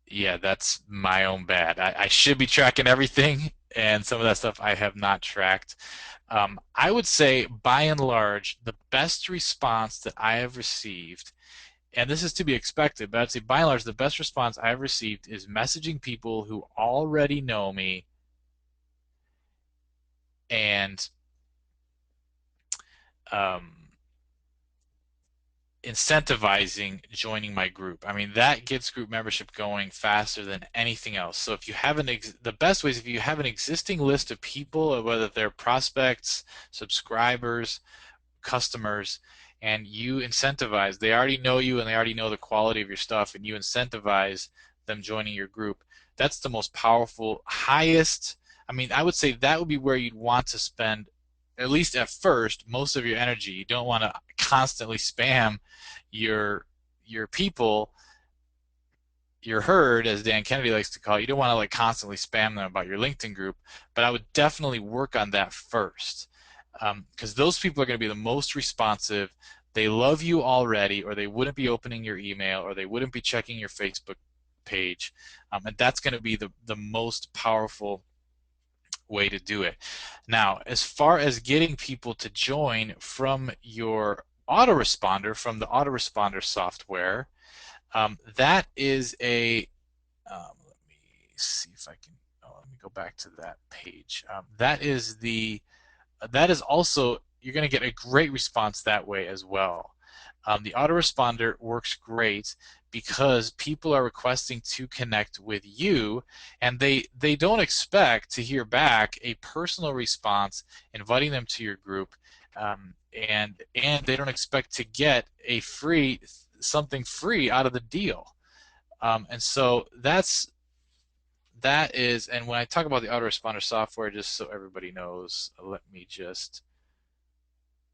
yeah, that's my own bad. I should be tracking everything, and some of that stuff I have not tracked. I would say, by and large, the best response that I have received, and this is to be expected, but I'd say by and large, the best response I've received is messaging people who already know me and um, incentivizing joining my group. I mean, that gets group membership going faster than anything else. So if you have the best way is if you have an existing list of people, whether they're prospects, subscribers, customers, and you incentivize, they already know you and they already know the quality of your stuff, and you incentivize them joining your group. That's the most powerful, highest. I mean, I would say that would be where you'd want to spend, at least at first, most of your energy. You don't want to constantly spam your people, your herd, as Dan Kennedy likes to call it. You don't want to like constantly spam them about your LinkedIn group, but I would definitely work on that first, because those people are going to be the most responsive. They love you already, or they wouldn't be opening your email, or they wouldn't be checking your Facebook page, and that's going to be the most powerful way to do it. Now, as far as getting people to join from your autoresponder, from the autoresponder software, that is a, let me see if I can, let me go back to that page. That is also, you're going to get a great response that way as well. The autoresponder works great because people are requesting to connect with you, and they don't expect to hear back a personal response inviting them to your group, and they don't expect to get a free something free out of the deal. And so that is, and when I talk about the autoresponder software, just so everybody knows, let me just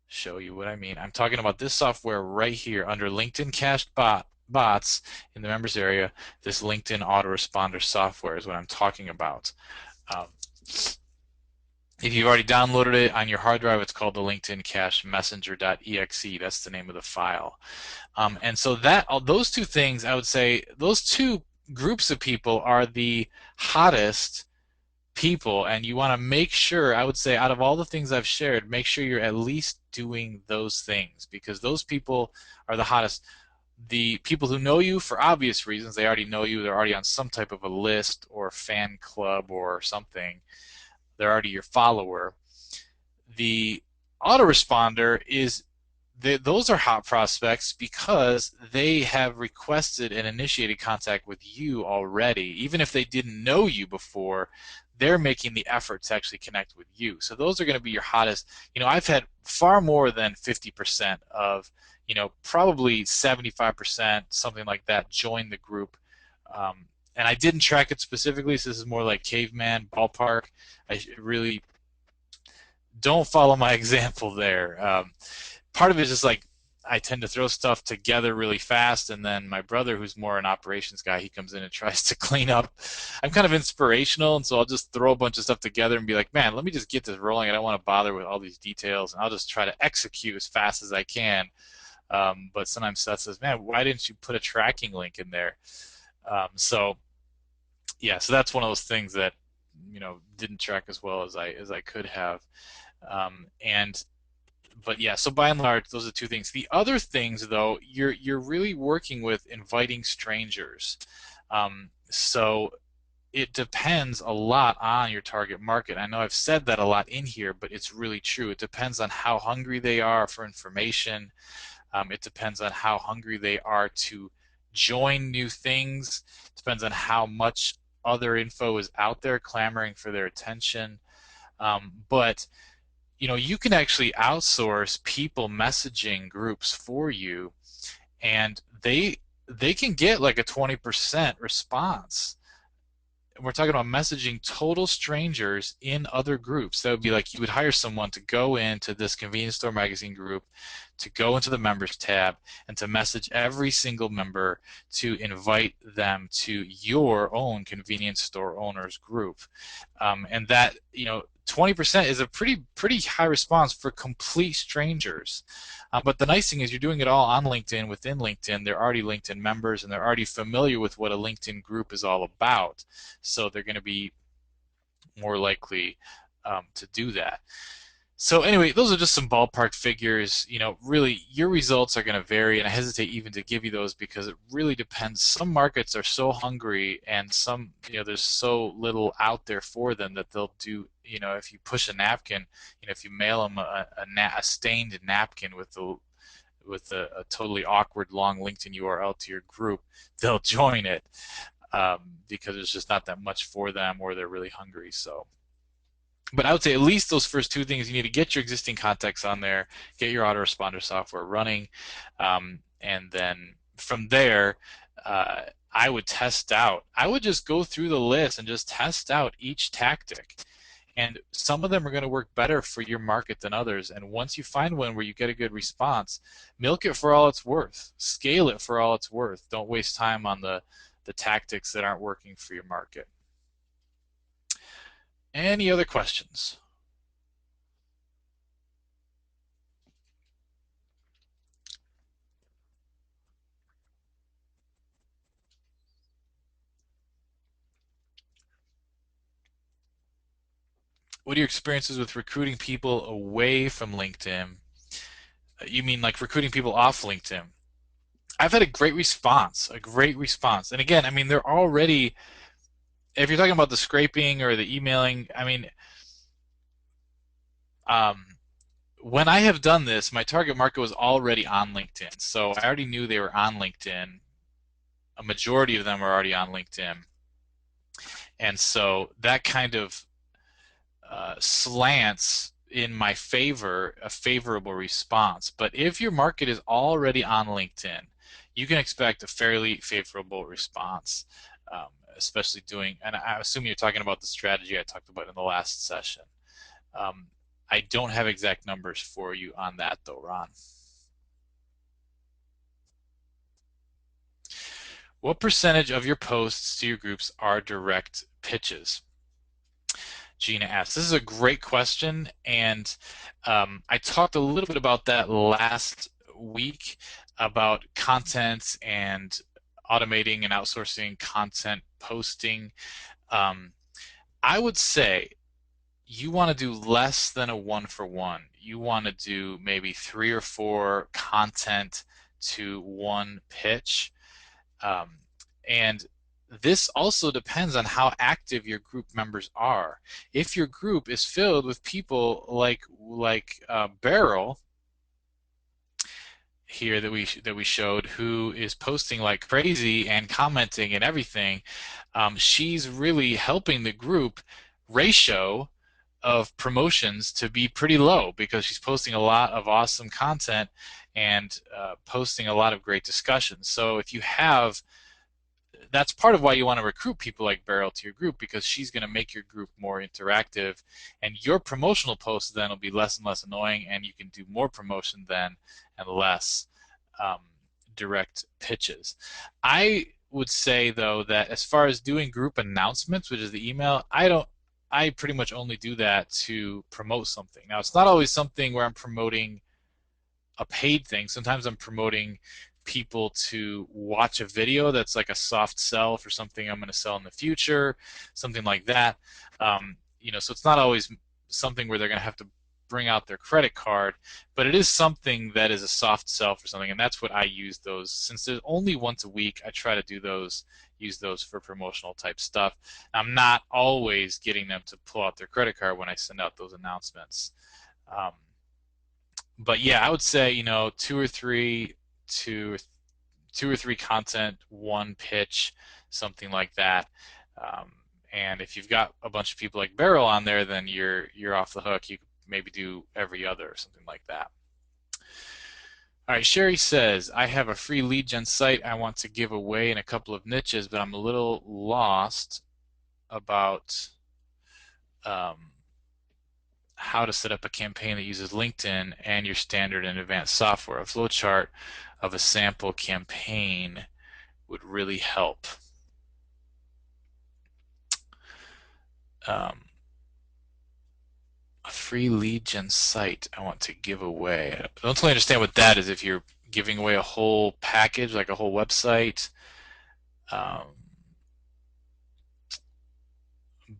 show you what I mean. I'm talking about this software right here under LinkedIn cached bots in the members area. This LinkedIn autoresponder software is what I'm talking about. Um, if you've already downloaded it on your hard drive, it's called the LinkedIn Cache Messenger.exe. That's the name of the file. And so that those two things, I would say, those two groups of people are the hottest people, and you want to make sure, I would say, out of all the things I've shared, make sure you're at least doing those things, because those people are the hottest. The people who know you for obvious reasons, they already know you, they're already on some type of a list or fan club or something, they're already your follower. The autoresponder is those are hot prospects because they have requested and initiated contact with you already. Even if they didn't know you before, they're making the effort to actually connect with you. So those are going to be your hottest. I've had far more than 50% of, probably 75%, something like that, join the group. And I didn't track it specifically, so this is more like caveman ballpark. I really don't follow my example there. Part of it is just like I tend to throw stuff together really fast, and then my brother, who's more an operations guy, he comes in and tries to clean up. I'm kind of inspirational, and so I'll just throw a bunch of stuff together and be like, man, let me just get this rolling. I don't want to bother with all these details, and I'll just try to execute as fast as I can. But sometimes Seth says, man, why didn't you put a tracking link in there? So yeah, so that's one of those things that didn't track as well as I could have. And but yeah, so by and large, those are two things. The other things, though, you're really working with inviting strangers. So it depends a lot on your target market. I know I've said that a lot in here, but it's really true. It depends on how hungry they are for information. It depends on how hungry they are to join new things. It depends on how much other info is out there clamoring for their attention. But you can actually outsource people messaging groups for you, and they can get like a 20% response. We're talking about messaging total strangers in other groups. That would be like you would hire someone to go into this convenience store magazine group, to go into the members tab, and to message every single member to invite them to your own convenience store owners group. And that 20% is a pretty high response for complete strangers. But the nice thing is you're doing it all on LinkedIn, within LinkedIn. They're already LinkedIn members, and they're already familiar with what a LinkedIn group is all about. So they're going to be more likely to do that. So anyway, those are just some ballpark figures. Really, your results are going to vary, and I hesitate even to give you those because it really depends. Some markets are so hungry, and some, there's so little out there for them that they'll do. If you push a napkin, if you mail them a stained napkin with a totally awkward long LinkedIn URL to your group, they'll join it because there's just not that much for them, or they're really hungry. So. But I would say at least those first two things, you need to get your existing contacts on there, get your autoresponder software running, and then from there, I would test out. I would just go through the list and just test out each tactic. And some of them are going to work better for your market than others. And once you find one where you get a good response, milk it for all it's worth. Scale it for all it's worth. Don't waste time on the tactics that aren't working for your market. Any other questions? What are your experiences with recruiting people away from LinkedIn? You mean like recruiting people off LinkedIn? I've had a great response, a great response. And again, I mean, they're already, if you're talking about the scraping or the emailing, I mean, um, when I have done this, my target market was already on LinkedIn. So I already knew they were on LinkedIn. A majority of them are already on LinkedIn. And so that kind of slants in my favor a favorable response. But if your market is already on LinkedIn, you can expect a fairly favorable response, especially doing, and I assume you're talking about the strategy I talked about in the last session. Um, I don't have exact numbers for you on that though, Ron. What percentage of your posts to your groups are direct pitches? Gina asks. This is a great question, and I talked a little bit about that last week about content and automating and outsourcing content posting. Um, I would say you want to do less than a one for one. You want to do maybe 3 or 4 content to one pitch. Um, and this also depends on how active your group members are. If your group is filled with people like Beryl here that we showed, who is posting like crazy and commenting and everything, she's really helping the group ratio of promotions to be pretty low because she's posting a lot of awesome content and posting a lot of great discussions. So if you have that's part of why you want to recruit people like Beryl to your group, because she's going to make your group more interactive, and your promotional posts then will be less and less annoying, and you can do more promotion then and less um, direct pitches. I would say though that as far as doing group announcements, which is the email, I pretty much only do that to promote something. Now it's not always something where I'm promoting a paid thing. Sometimes I'm promoting people to watch a video that's like a soft sell for something I'm going to sell in the future, something like that. So it's not always something where they're going to have to bring out their credit card, but it is something that is a soft sell for something, and that's what I use those. Since there's only once a week, I try to do those, use those for promotional type stuff. I'm not always getting them to pull out their credit card when I send out those announcements. Um, but yeah, I would say two, two or three content, one pitch, something like that. Um, and if you've got a bunch of people like Beryl on there, then you're off the hook. You could maybe do every other or something like that. All right, Sherry says, I have a free lead gen site I want to give away in a couple of niches, but I'm a little lost about um, how to set up a campaign that uses LinkedIn and your standard and advanced software. A flowchart of a sample campaign would really help. Um, a free lead gen site I want to give away. I don't totally understand what that is. If you're giving away a whole package, like a whole website. Um,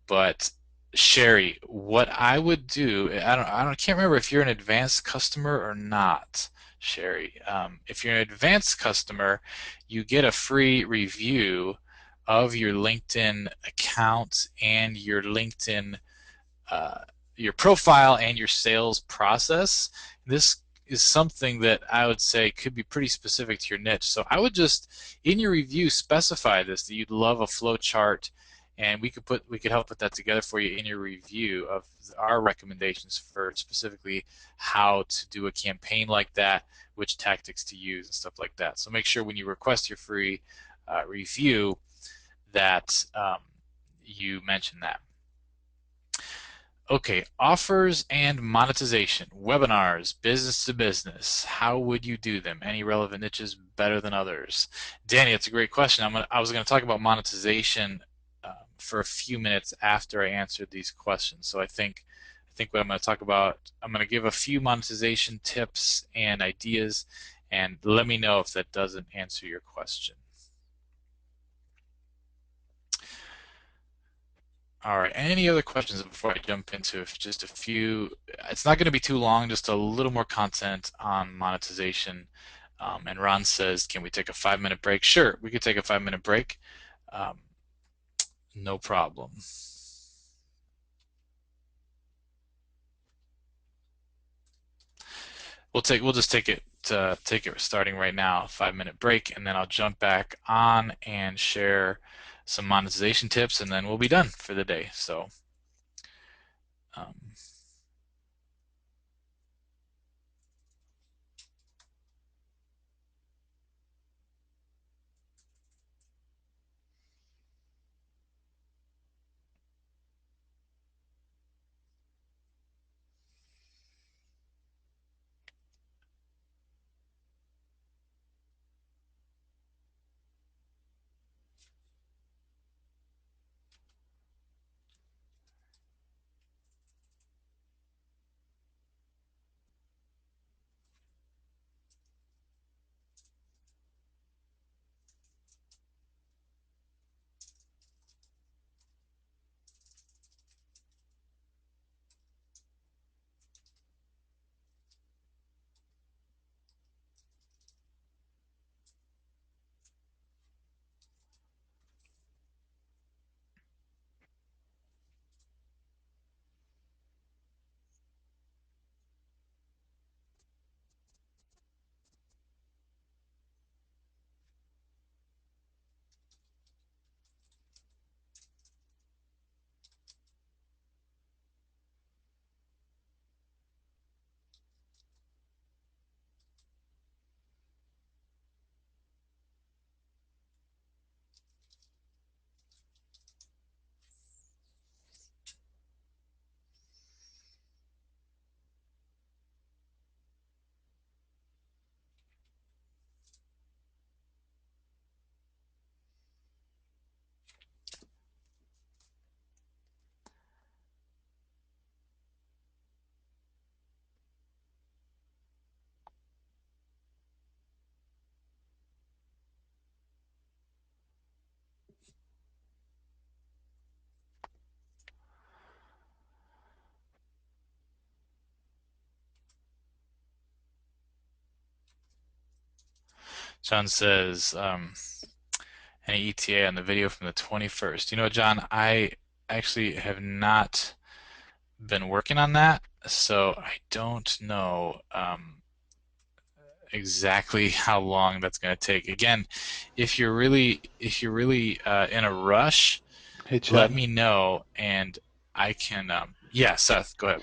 but Sherry, what I would do, can't remember if you're an advanced customer or not, Sherry. If you're an advanced customer, you get a free review of your LinkedIn account and uh, your profile and your sales process. This is something that I would say could be pretty specific to your niche. So I would just, in your review, specify this, that you'd love a flow chart, and we could help put that together for you in your review of our recommendations for specifically how to do a campaign like that, which tactics to use and stuff like that. So make sure when you request your free review that you mention that. Okay, offers and monetization, webinars, business to business. How would you do them? Any relevant niches better than others? Danny, that's a great question. I was going to talk about monetization for a few minutes after I answered these questions. So I think what I'm going to talk about, I'm going to give a few monetization tips and ideas, and let me know if that doesn't answer your question. All right, any other questions before I jump into just a few? It's not going to be too long, just a little more content on monetization. And Ron says, can we take a 5-minute break? Sure, we could take a 5-minute break. Um, no problem. We'll just take it starting right now, 5-minute break, and then I'll jump back on and share some monetization tips, and then we'll be done for the day. So um, John says, any ETA on the video from the 21st? You know, John, I actually have not been working on that, so I don't know exactly how long that's going to take. Again, if you're really in a rush, Hey, let Chad. me know and I can. Yeah, Seth, go ahead.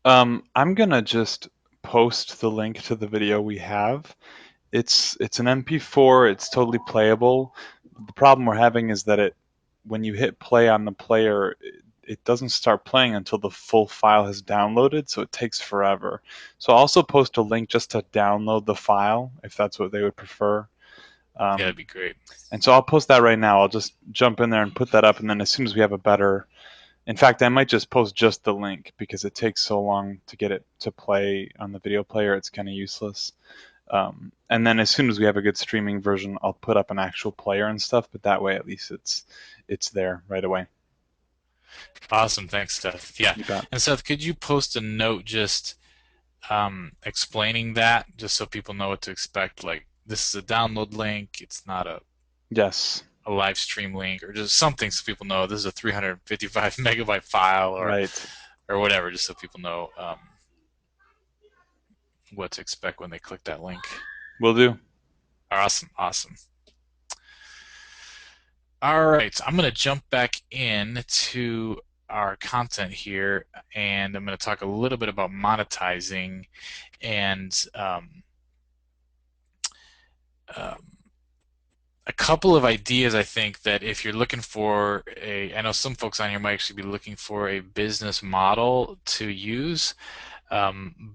I'm gonna just post the link to the video we have. It's an MP4. It's totally playable. The problem we're having is that when you hit play on the player, it doesn't start playing until the full file has downloaded, so it takes forever. So I'll also post a link just to download the file if that's what they would prefer. Yeah, Um, that'd be great. and so I'll post that right now. I'll just jump in there and put that up, and then as soon as we have a better in fact, I might just post just the link because it takes so long to get it to play on the video player. It's kind of useless. And then as soon as we have a good streaming version, I'll put up an actual player and stuff. But that way, at least it's there right away. Awesome, thanks, Seth. Yeah, You bet. and Seth, could you post a note just explaining that, just so people know what to expect? Like, this is a download link. It's not Yes. a live stream link, or just something so people know this is a 355 megabyte file, Right. or whatever, just so people know what to expect when they click that link. Will do. Awesome, awesome. All right, I'm going to jump back in to our content here, and I'm going to talk a little bit about monetizing and um, a couple of ideas. I think that if you're looking for I know some folks on here might actually be looking for a business model to use,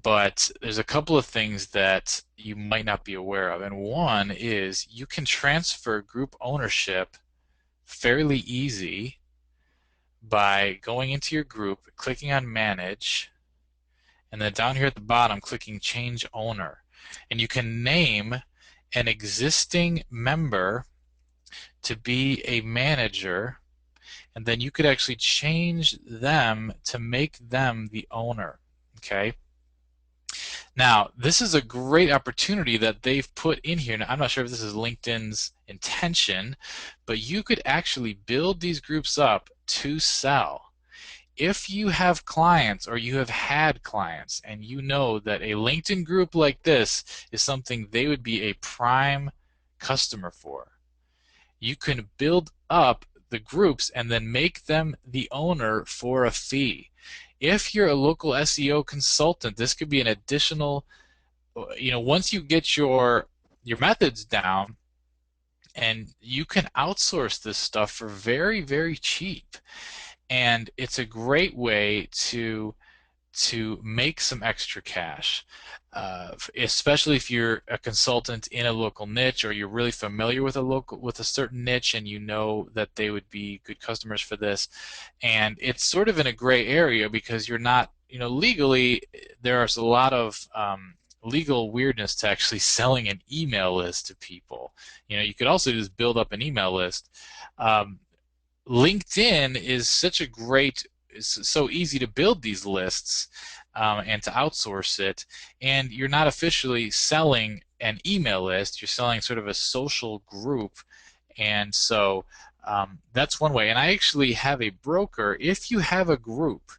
but there's a couple of things that you might not be aware of. And one is you can transfer group ownership fairly easy by going into your group, clicking on Manage, and then down here at the bottom, clicking Change Owner. And you can name an existing member to be a manager, and then you could actually change them to make them the owner. Okay. Now, this is a great opportunity that they've put in here. Now, I'm not sure if this is LinkedIn's intention, but you could actually build these groups up to sell. if you have clients or you have had clients and you know that a LinkedIn group like this is something they would be a prime customer for, you can build up the groups and then make them the owner for a fee. If you're a local SEO consultant, this could be an additional, once you get your methods down, and you can outsource this stuff for very, very cheap. And it's a great way to make some extra cash, especially if you're a consultant in a local niche or you're really familiar with a certain niche and you know that they would be good customers for this. And it's sort of in a gray area because you're not, legally there's a lot of legal weirdness to actually selling an email list to people. You could also just build up an email list. Um, LinkedIn is such a great, it's so easy to build these lists and to outsource it, and you're not officially selling an email list, you're selling sort of a social group. And so that's one way. And I actually have a broker. If you have a group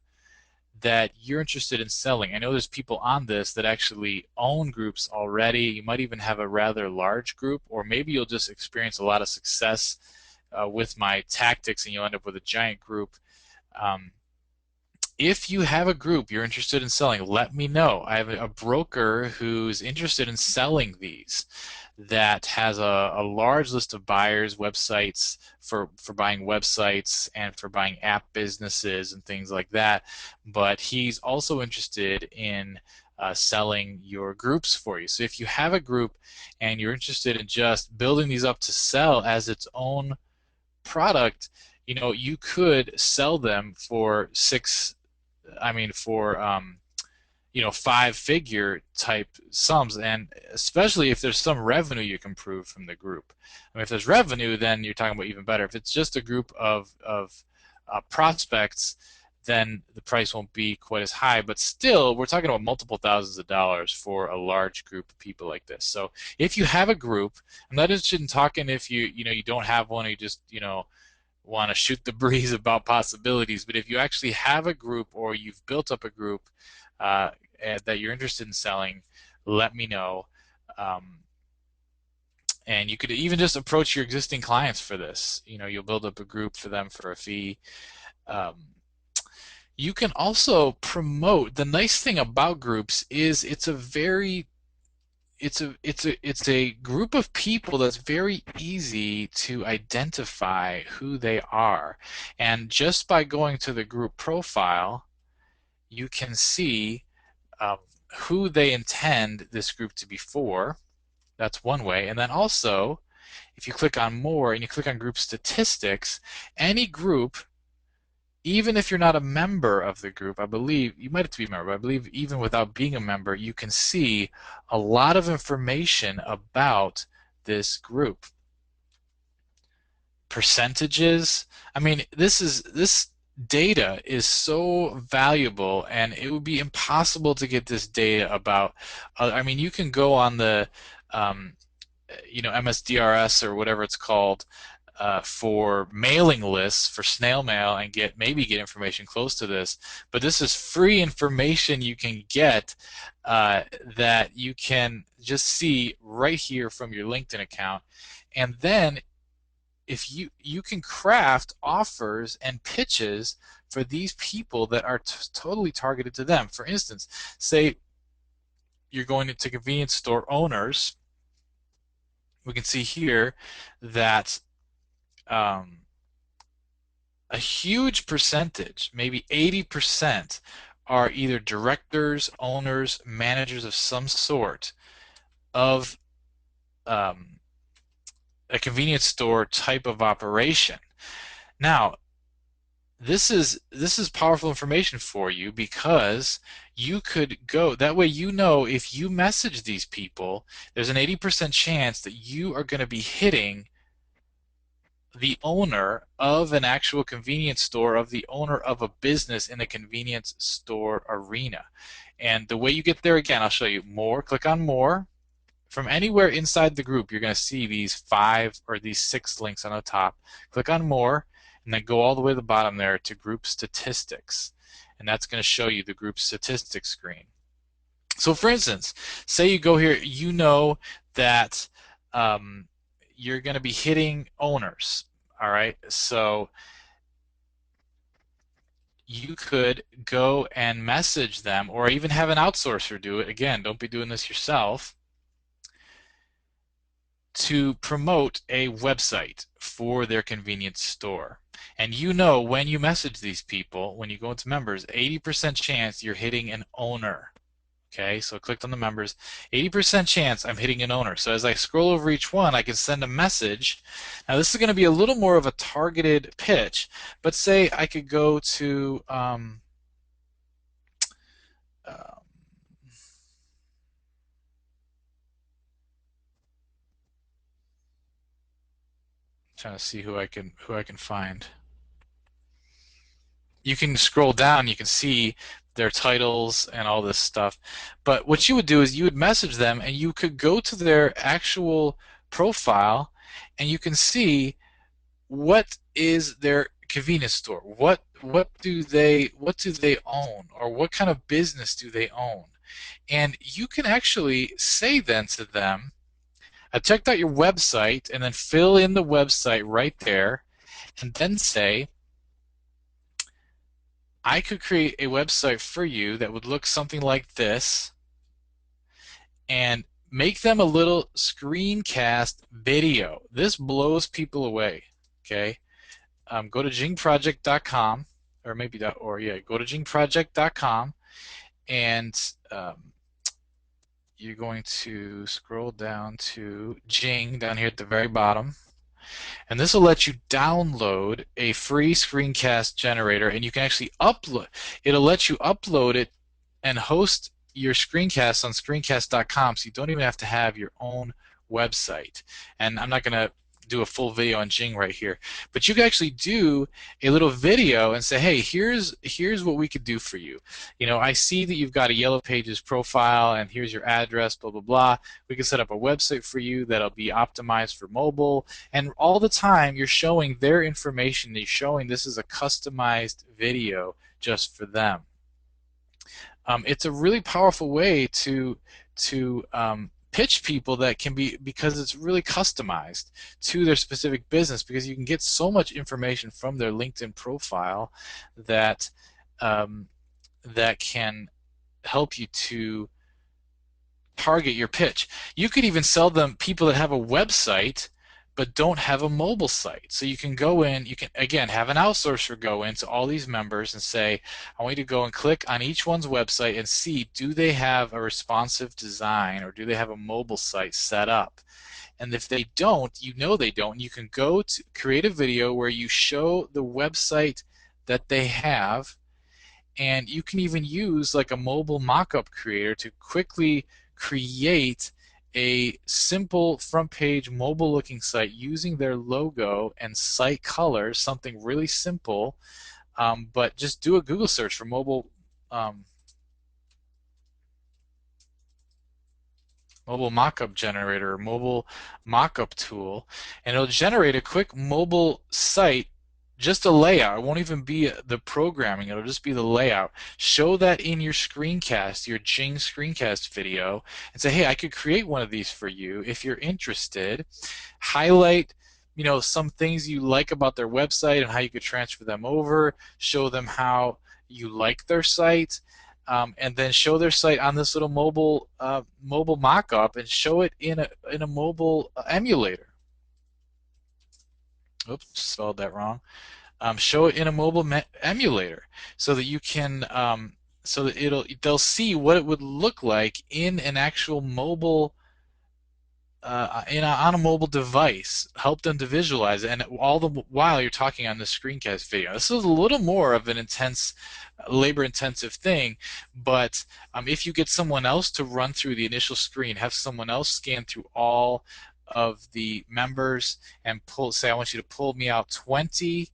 that you're interested in selling, I know there's people on this that actually own groups already. You might even have a rather large group, or maybe you'll just experience a lot of success with my tactics and you'll end up with a giant group. Um, if you have a group you're interested in selling, let me know. I have a broker who's interested in selling these, that has a large list of buyers, websites for buying websites and for buying app businesses and things like that. But he's also interested in selling your groups for you. So if you have a group and you're interested in just building these up to sell as its own product, you could sell them for for 5-figure type sums, and especially if there's some revenue you can prove from the group. If there's revenue, then you're talking about even better. If it's just a group of prospects, then the price won't be quite as high, but still we're talking about multiple thousands of dollars for a large group of people like this. So if you have a group, I'm not interested in talking if you don't have one, or you just want to shoot the breeze about possibilities. But if you actually have a group or you've built up a group that you're interested in selling, let me know. Um, and you could even just approach your existing clients for this. You'll build up a group for them for a fee. Um, you can also promote. The nice thing about groups is it's a group of people that's very easy to identify who they are. And just by going to the group profile, you can see um, who they intend this group to be for. That's one way. And then also, if you click on more and you click on group statistics, any group, even if you're not a member of the group, I believe you might have to be a member, but I believe even without being a member, you can see a lot of information about this group. Percentages. This data is so valuable, and it would be impossible to get this data about. You can go on the um, MSDRS or whatever it's called, for mailing lists for snail mail, and maybe get information close to this. But this is free information you can get, that you can just see right here from your LinkedIn account. And then if you can craft offers and pitches for these people that are totally targeted to them. For instance, say you're going into convenience store owners. We can see here that a huge percentage, maybe 80%, are either directors, owners, managers of some sort of um, a convenience store type of operation. Now, this is powerful information for you, because you could go that way. If you message these people, there's an 80% chance that you are going to be hitting the owner of an actual convenience store, of the owner of a business in the convenience store arena. And the way you get there, again, I'll show you more. Click on more. From anywhere inside the group, you're going to see these 5 or these 6 links on the top. Click on more, and then go all the way to the bottom there to group statistics. And that's going to show you the group statistics screen. So for instance, say you go here, you know that you're going to be hitting owners. All right, so you could go and message them or even have an outsourcer do it. Again, don't be doing this yourself, to promote a website for their convenience store. And you know when you message these people, when you go into members, 80% chance you're hitting an owner. Okay, so I clicked on the members, 80% chance I'm hitting an owner. So as I scroll over each one, I can send a message. Now this is going to be a little more of a targeted pitch, but say I could go to uh, trying to see who I can find. You can scroll down, you can see their titles and all this stuff. But what you would do is you would message them, and you could go to their actual profile, and you can see what is their convenience store. What do they own, or what kind of business do they own? And you can actually say then to them, I checked out your website, and then fill in the website right there, and then say, I could create a website for you that would look something like this, and make them a little screencast video. This blows people away. Okay, go to jingproject.com, or maybe .org. Yeah, go to jingproject.com, and you're going to scroll down to Jing down here at the very bottom. And this will let you download a free screencast generator, and you can actually upload. It'll let you upload it and host your screencasts on screencast.com, so you don't even have to have your own website. And I'm not going to do a full video on Jing right here, but you can actually do a little video and say, hey, here's what we could do for you. You know, I see that you've got a Yellow Pages profile, and here's your address, blah blah blah. We can set up a website for you that'll be optimized for mobile, and all the time you're showing their information. You're showing this is a customized video just for them. It's a really powerful way to pitch people that can be, because it's really customized to their specific business, because you can get so much information from their LinkedIn profile that that can help you to target your pitch. You could even sell them people that have a website but don't have a mobile site. So you can go in, you can again have an outsourcer go into all these members and say, I want you to go and click on each one's website and see, do they have a responsive design, or do they have a mobile site set up? And if they don't, you know they don't, you can go to create a video where you show the website that they have, and you can even use like a mobile mock-up creator to quickly create a simple front page mobile looking site using their logo and site colors, something really simple. But just do a Google search for um, mobile mockup generator, or mobile mockup tool, and it'll generate a quick mobile site, just a layout. It won't even be the programming, it'll just be the layout. Show that in your screencast, your Jing screencast video, and say, hey, I could create one of these for you if you're interested. Highlight, you know, some things you like about their website and how you could transfer them over. Show them how you like their site. And then show their site on this little mobile mock-up, and show it in a mobile emulator. Oops, spelled that wrong. Show it in a mobile emulator, so that you can so that they'll see what it would look like in an actual mobile on a mobile device. Help them to visualize it, and all the while you're talking on the screencast video. This is a little more of an intense, labor-intensive thing, but if you get someone else to run through the initial screen, have someone else scan through all of the members and say, I want you to pull me out 20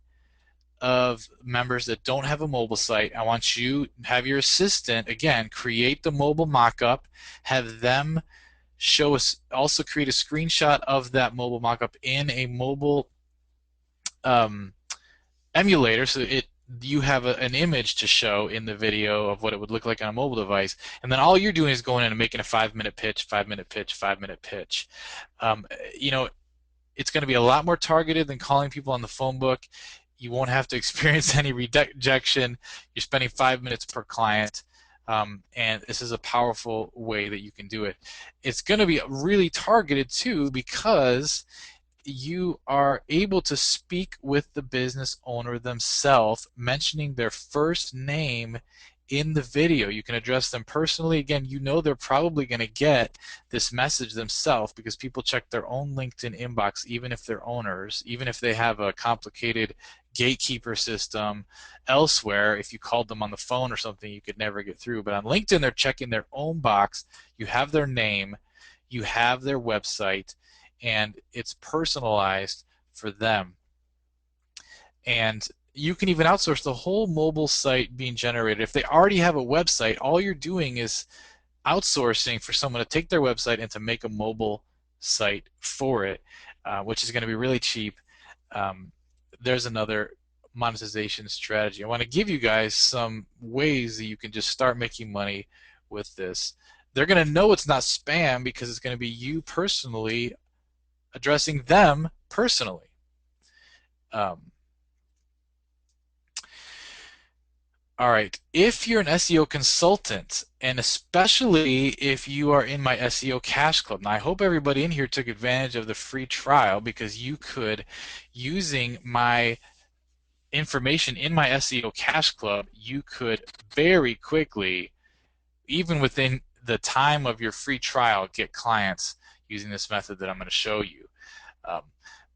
of members that don't have a mobile site. I want you to have your assistant, again, create the mobile mock-up, have them show us, also create a screenshot of that mobile mockup in a mobile emulator, so you have an image to show in the video of what it would look like on a mobile device, and then all you're doing is going in and making a 5-minute pitch, 5-minute pitch, 5-minute pitch. Um, you know, it's going to be a lot more targeted than calling people on the phone book. You won't have to experience any rejection. You're spending 5 minutes per client. And this is a powerful way that you can do it. It's going to be really targeted too, because you are able to speak with the business owner themselves, mentioning their first name in the video. You can address them personally. Again, you know they're probably going to get this message themselves because people check their own LinkedIn inbox, even if they're owners, even if they have a complicated gatekeeper system elsewhere. If you called them on the phone or something, you could never get through. But on LinkedIn, they're checking their own box. You have their name, you have their website, and it's personalized for them. And you can even outsource the whole mobile site being generated. If they already have a website, all you're doing is outsourcing for someone to take their website and to make a mobile site for it, which is going to be really cheap. There's another monetization strategy. I want to give you guys some ways that you can just start making money with this. They're going to know it's not spam because it's going to be you personally addressing them personally. All right, if you're an SEO consultant, and especially if you are in my SEO Cash Club, now I hope everybody in here took advantage of the free trial, because you could, using my information in my SEO Cash Club, you could very quickly, even within the time of your free trial, get clients using this method that I'm going to show you. Um,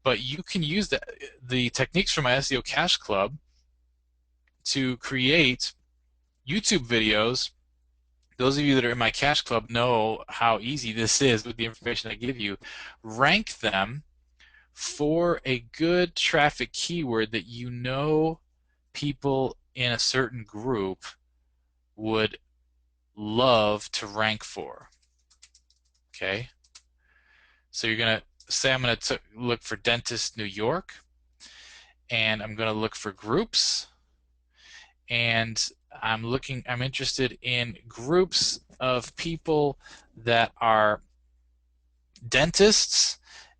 but you can use the techniques from my SEO Cash Club to create YouTube videos. Those of you that are in my Cash Club know how easy this is with the information I give you. Rank them for a good traffic keyword that you know people in a certain group would love to rank for. Okay? So you're going to say I'm going to look for Dentist New York, and I'm going to look for groups, and I'm interested in groups of people that are dentists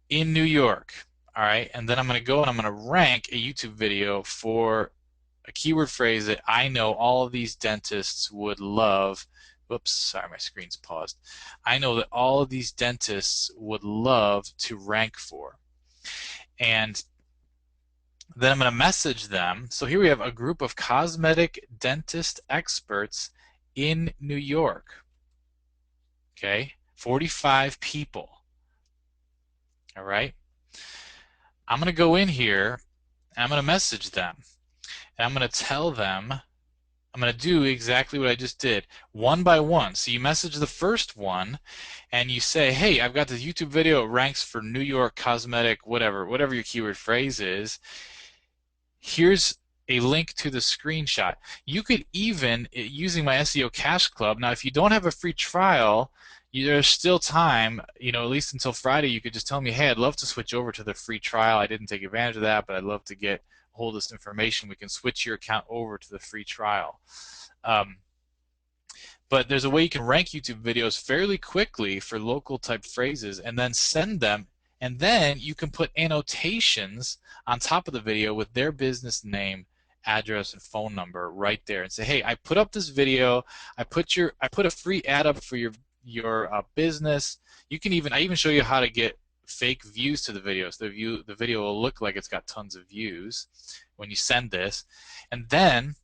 in New York. All right, and then I'm going to go and I'm going to rank a YouTube video for a keyword phrase that I know all of these dentists would love. Whoops, sorry, my screen's paused. I know that all of these dentists would love to rank for. And then I'm going to message them. So here we have a group of cosmetic dentist experts in New York. Okay, 45 people. All right. I'm going to go in here and I'm going to message them. And I'm going to tell them, I'm going to do exactly what I just did, one by one. So you message the first one and you say, hey, I've got this YouTube video. It ranks for New York cosmetic, whatever your keyword phrase is. Here's a link to the screenshot. You could even, using my SEO Cash Club, now if you don't have a free trial, there's still time, at least until Friday. You could just tell me, hey, I'd love to switch over to the free trial. I didn't take advantage of that, but I'd love to get hold of this information. We can switch your account over to the free trial. But there's a way you can rank YouTube videos fairly quickly for local type phrases and then send them. And then you can put annotations on top of the video with their business name, address, and phone number right there, and say, hey, I put up this video. I put a free ad up for your business. I even show you how to get fake views to the video. So the video will look like it's got tons of views when you send this. And then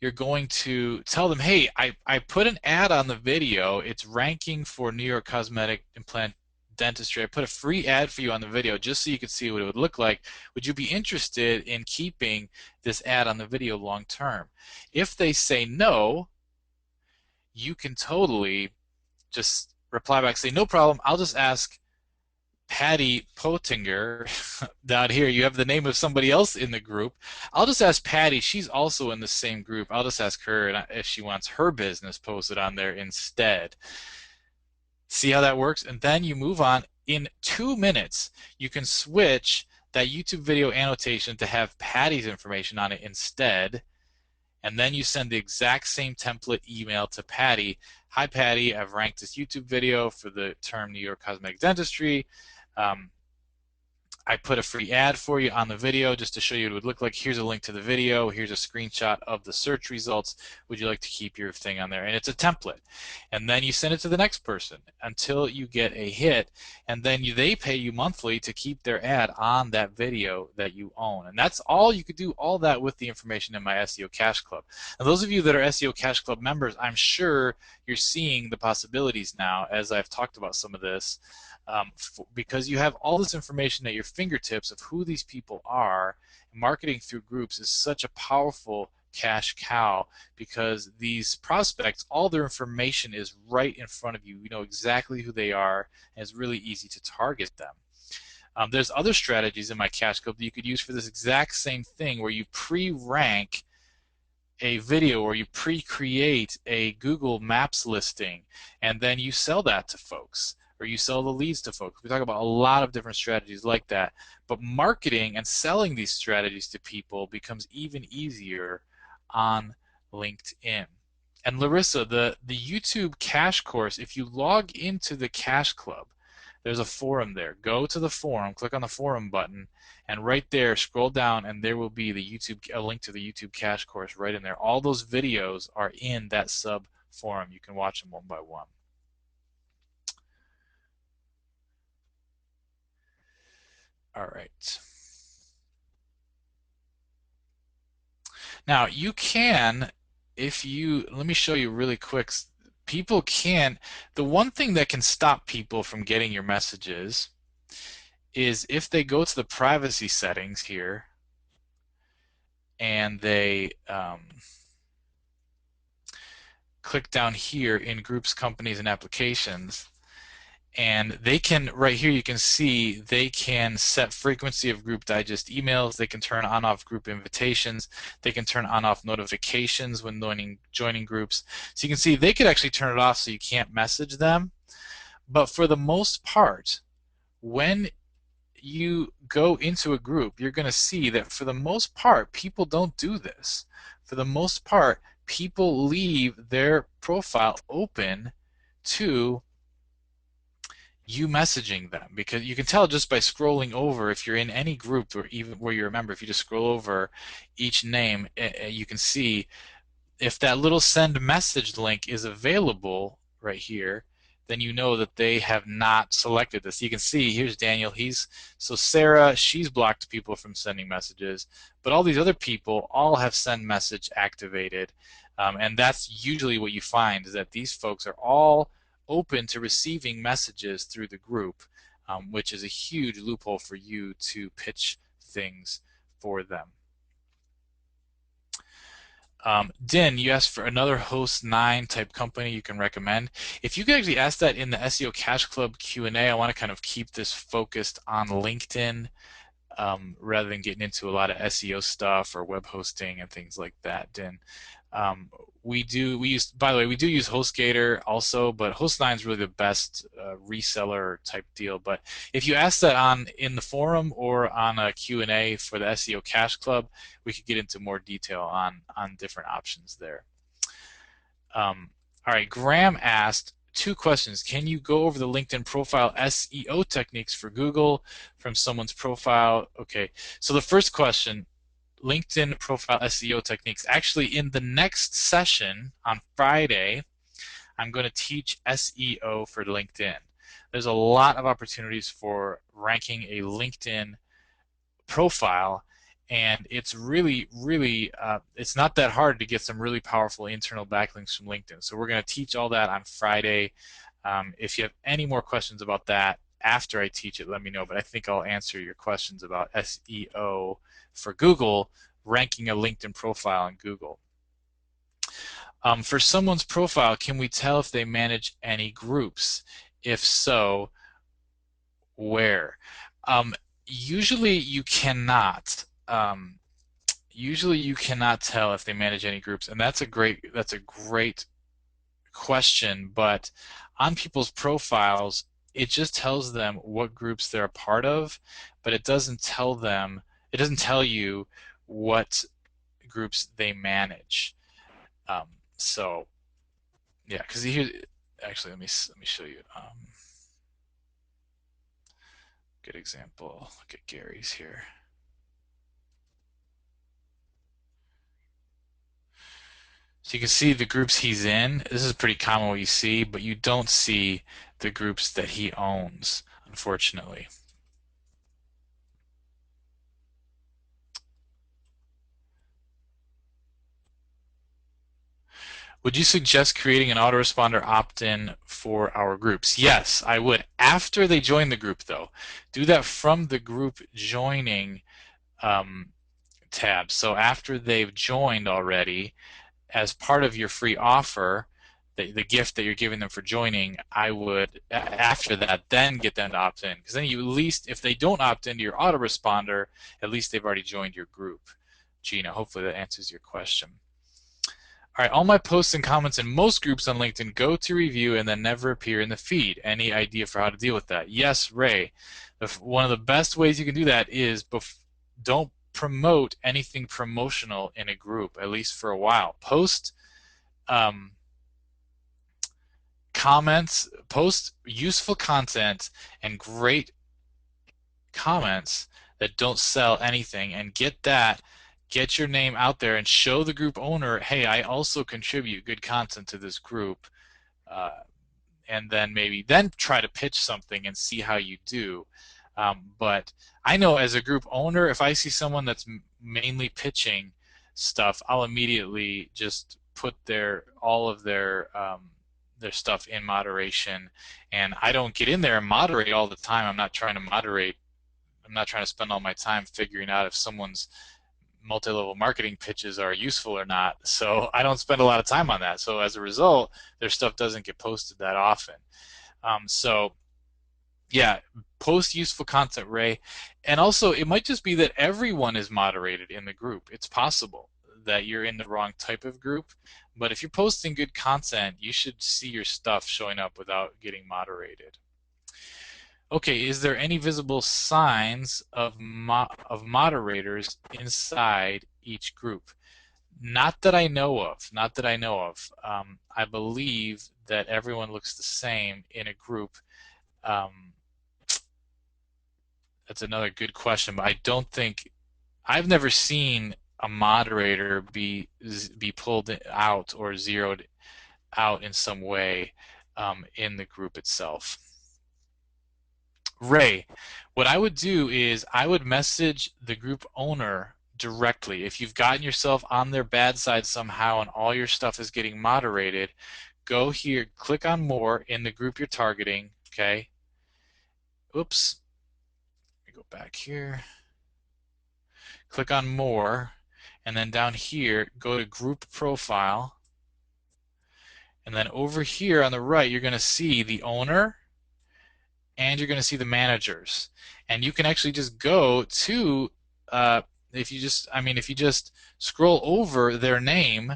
you're going to tell them, hey, I put an ad on the video. It's ranking for New York cosmetic implant dentistry. I put a free ad for you on the video just so you could see what it would look like. Would you be interested in keeping this ad on the video long term? If they say no, you can totally just reply back, say, no problem, I'll just ask Patty Potinger down here. You have the name of somebody else in the group. I'll just ask Patty. She's also in the same group. I'll just ask her if she wants her business posted on there instead. See how that works? And then you move on. In 2 minutes, you can switch that YouTube video annotation to have Patty's information on it instead, and then you send the exact same template email to Patty. Hi, Patty, I've ranked this YouTube video for the term New York cosmetic dentistry. Um, I put a free ad for you on the video just to show you what it would look like. Here's a link to the video. Here's a screenshot of the search results. Would you like to keep your thing on there? And it's a template. And then you send it to the next person until you get a hit. And then they pay you monthly to keep their ad on that video that you own. And that's all you could do, all that with the information in my SEO Cash Club. Now, those of you that are SEO Cash Club members, I'm sure you're seeing the possibilities now as I've talked about some of this. Because you have all this information at your fingertips of who these people are. Marketing through groups is such a powerful cash cow because these prospects, all their information is right in front of you. You know exactly who they are, and it's really easy to target them. There's other strategies in my cash club that you could use for this exact same thing where you pre-rank a video or you pre-create a Google Maps listing and then you sell that to folks or you sell the leads to folks. We talk about a lot of different strategies like that, but marketing and selling these strategies to people becomes even easier on LinkedIn. And Larissa, the YouTube Cash course, if you log into the Cash Club, there's a forum there. Go to the forum, click on the forum button, and right there, scroll down, and there will be a link to the YouTube Cash course right in there. All those videos are in that sub forum. You can watch them one by one. All right. Now you can, let me show you really quick. People can, the one thing that can stop people from getting your messages is if they go to the privacy settings here and they click down here in groups, companies, and applications, and they can, right here you can see they can set frequency of group digest emails, they can turn on off group invitations, they can turn on off notifications when joining groups. So you can see they could actually turn it off so you can't message them. But for the most part, when you go into a group, you're going to see that for the most part, people don't do this. For the most part, people leave their profile open to you messaging them, because you can tell just by scrolling over if you're in any group or even where you're a member. If you just scroll over each name, you can see if that little send message link is available right here, then you know that they have not selected this. You can see here's Daniel. So Sarah, she's blocked people from sending messages, but all these other people all have send message activated, and that's usually what you find is that these folks are all open to receiving messages through the group, which is a huge loophole for you to pitch things for them. Din, you asked for another Host9 type company you can recommend. If you could actually ask that in the SEO Cash Club Q&A, I want to kind of keep this focused on LinkedIn rather than getting into a lot of SEO stuff or web hosting and things like that, Din. By the way, we do use HostGator also, but Host9 is really the best reseller type deal. But if you ask that in the forum or on a Q&A for the SEO Cash Club, we could get into more detail on different options there. All right, Graham asked 2 questions. Can you go over the LinkedIn profile SEO techniques for Google from someone's profile? Okay, so the first question, LinkedIn profile SEO techniques. Actually, in the next session on Friday, I'm going to teach SEO for LinkedIn. There's a lot of opportunities for ranking a LinkedIn profile, and it's really, it's not that hard to get some really powerful internal backlinks from LinkedIn. So we're going to teach all that on Friday. If you have any more questions about that after I teach it, let me know. But I think I'll answer your questions about SEO for Google, ranking a LinkedIn profile in Google. For someone's profile, can we tell if they manage any groups? If so, where? Usually you cannot. Usually you cannot tell if they manage any groups, and that's a great question. But on people's profiles, it just tells them what groups they're a part of, but it doesn't tell them, it doesn't tell you what groups they manage. Um, so yeah, because here, actually, let me show you. Good example. Look at Gary's here. So you can see the groups he's in. This is pretty common what you see, but you don't see the groups that he owns, unfortunately. Would you suggest creating an autoresponder opt-in for our groups? Yes, I would. After they join the group, though, do that from the group joining um, tab. So after they've joined already, as part of your free offer, the gift that you're giving them for joining, I would, after that, then get them to opt in. Because then you at least, if they don't opt into your autoresponder, at least they've already joined your group. Gina, hopefully that answers your question. All right, all my posts and comments in most groups on LinkedIn go to review and then never appear in the feed. Any idea for how to deal with that? Yes, Ray. One of the best ways you can do that is don't promote anything promotional in a group, at least for a while. Post um, comments, post useful content and great comments that don't sell anything, and get your name out there and show the group owner, hey, I also contribute good content to this group. Uh, and then maybe then try to pitch something and see how you do. But I know as a group owner, if I see someone that's mainly pitching stuff, I'll immediately just put all of their stuff in moderation, and I don't get in there and moderate all the time. I'm not trying to moderate. I'm not trying to spend all my time figuring out if someone's multi-level marketing pitches are useful or not. So I don't spend a lot of time on that. So as a result, their stuff doesn't get posted that often. So yeah, post useful content, Ray. And also, it might just be that everyone is moderated in the group. It's possible that you're in the wrong type of group. But if you're posting good content, you should see your stuff showing up without getting moderated. Okay, is there any visible signs of moderators inside each group? Not that I know of. Not that I know of. I believe that everyone looks the same in a group. Um, that's another good question, but I don't think I've never seen a moderator be pulled out or zeroed out in some way in the group itself. Ray, what I would do is I would message the group owner directly. If you've gotten yourself on their bad side somehow and all your stuff is getting moderated, go here, click on more in the group you're targeting, okay? Oops, let me go back here. Click on more, and then down here, go to group profile, and then over here on the right, you're going to see the owner, and you're going to see the managers. And you can actually just go to, if you just, I mean, if you just scroll over their name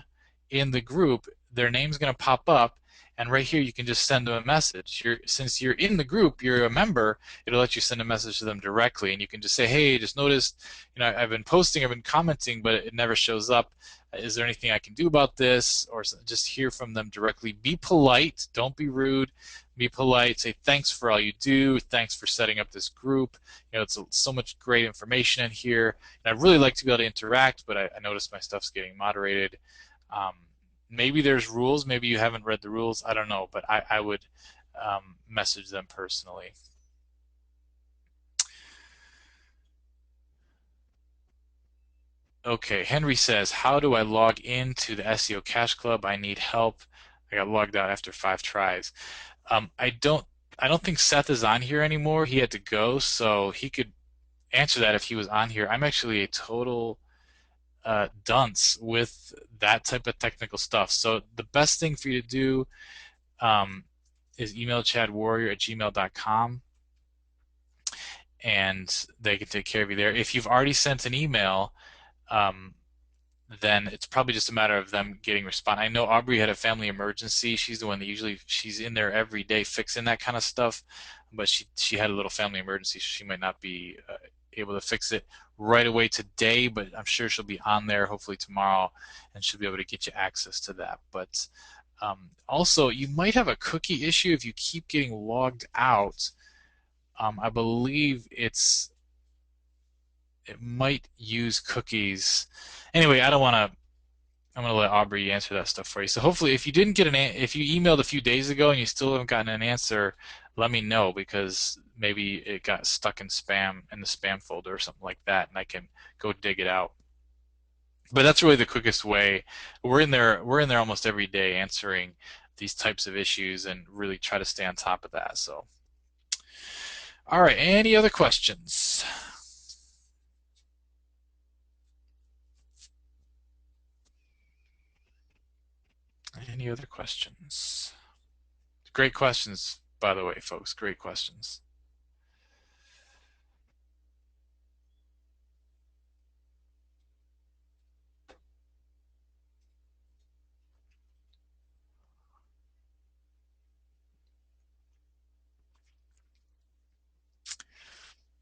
in the group, their name's going to pop up. And right here, you can just send them a message. Since you're in the group, you're a member, it'll let you send a message to them directly. And you can just say, hey, just noticed, I've been posting, I've been commenting, but it never shows up. Is there anything I can do about this? Or just hear from them directly. Be polite. Don't be rude. Be polite. Say thanks for all you do. Thanks for setting up this group. It's so much great information in here. And I'd really like to be able to interact, but I notice my stuff's getting moderated. Maybe there's rules. Maybe you haven't read the rules. I don't know, but I would message them personally. Okay, Henry says, how do I log into the SEO Cash Club? I need help. I got logged out after 5 tries. I don't think Seth is on here anymore. He had to go, so he could answer that if he was on here. I'm actually a total dunce with that type of technical stuff. So the best thing for you to do is email chadwarrior@gmail.com, and they can take care of you there. If you've already sent an email, then it's probably just a matter of them getting response. I know Aubrey had a family emergency. She's the one that she's in there every day fixing that kind of stuff. but she had a little family emergency, so she might not be able to fix it right away today, but I'm sure she'll be on there hopefully tomorrow, and she'll be able to get you access to that. But also, you might have a cookie issue if you keep getting logged out. I believe it might use cookies. Anyway, I don't want to. I'm going to let Aubrey answer that stuff for you. So hopefully, if you didn't get if you emailed a few days ago and you still haven't gotten an answer, let me know, because maybe it got stuck in the spam folder or something like that, and I can go dig it out. But that's really the quickest way. We're in there almost every day answering these types of issues and really try to stay on top of that. So, all right, any other questions? Any other questions? Great questions, by the way, folks. Great questions.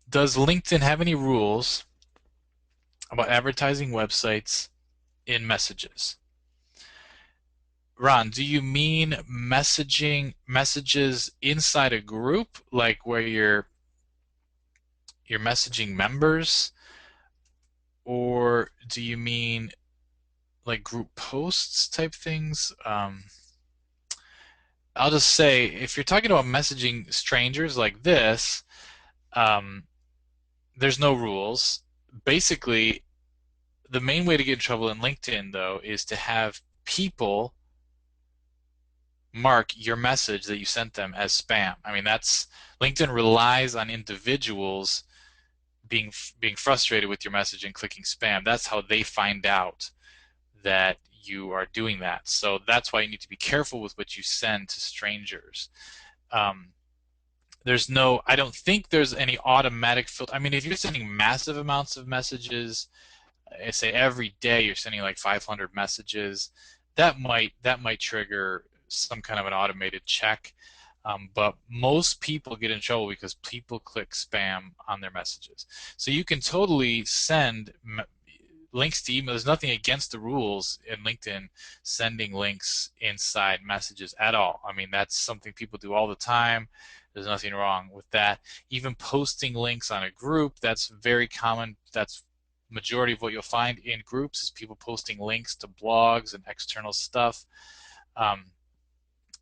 Does LinkedIn have any rules about advertising websites in messages? Ron, do you mean messages inside a group, like where you're messaging members, or do you mean like group posts type things? I'll just say, if you're talking about messaging strangers like this, um, there's no rules. Basically, the main way to get in trouble in LinkedIn, though, is to have people mark your message that you sent them as spam. I mean, that's LinkedIn relies on individuals being frustrated with your message and clicking spam. That's how they find out that you are doing that. So that's why you need to be careful with what you send to strangers. Um, I don't think there's any automatic filter. I mean, if you're sending massive amounts of messages, say every day you're sending like 500 messages, that might trigger some kind of an automated check. But most people get in trouble because people click spam on their messages. So you can totally send links to email. There's nothing against the rules in LinkedIn sending links inside messages at all. I mean, that's something people do all the time. There's nothing wrong with that. Even posting links on a group, that's very common. That's majority of what you'll find in groups is people posting links to blogs and external stuff. Um,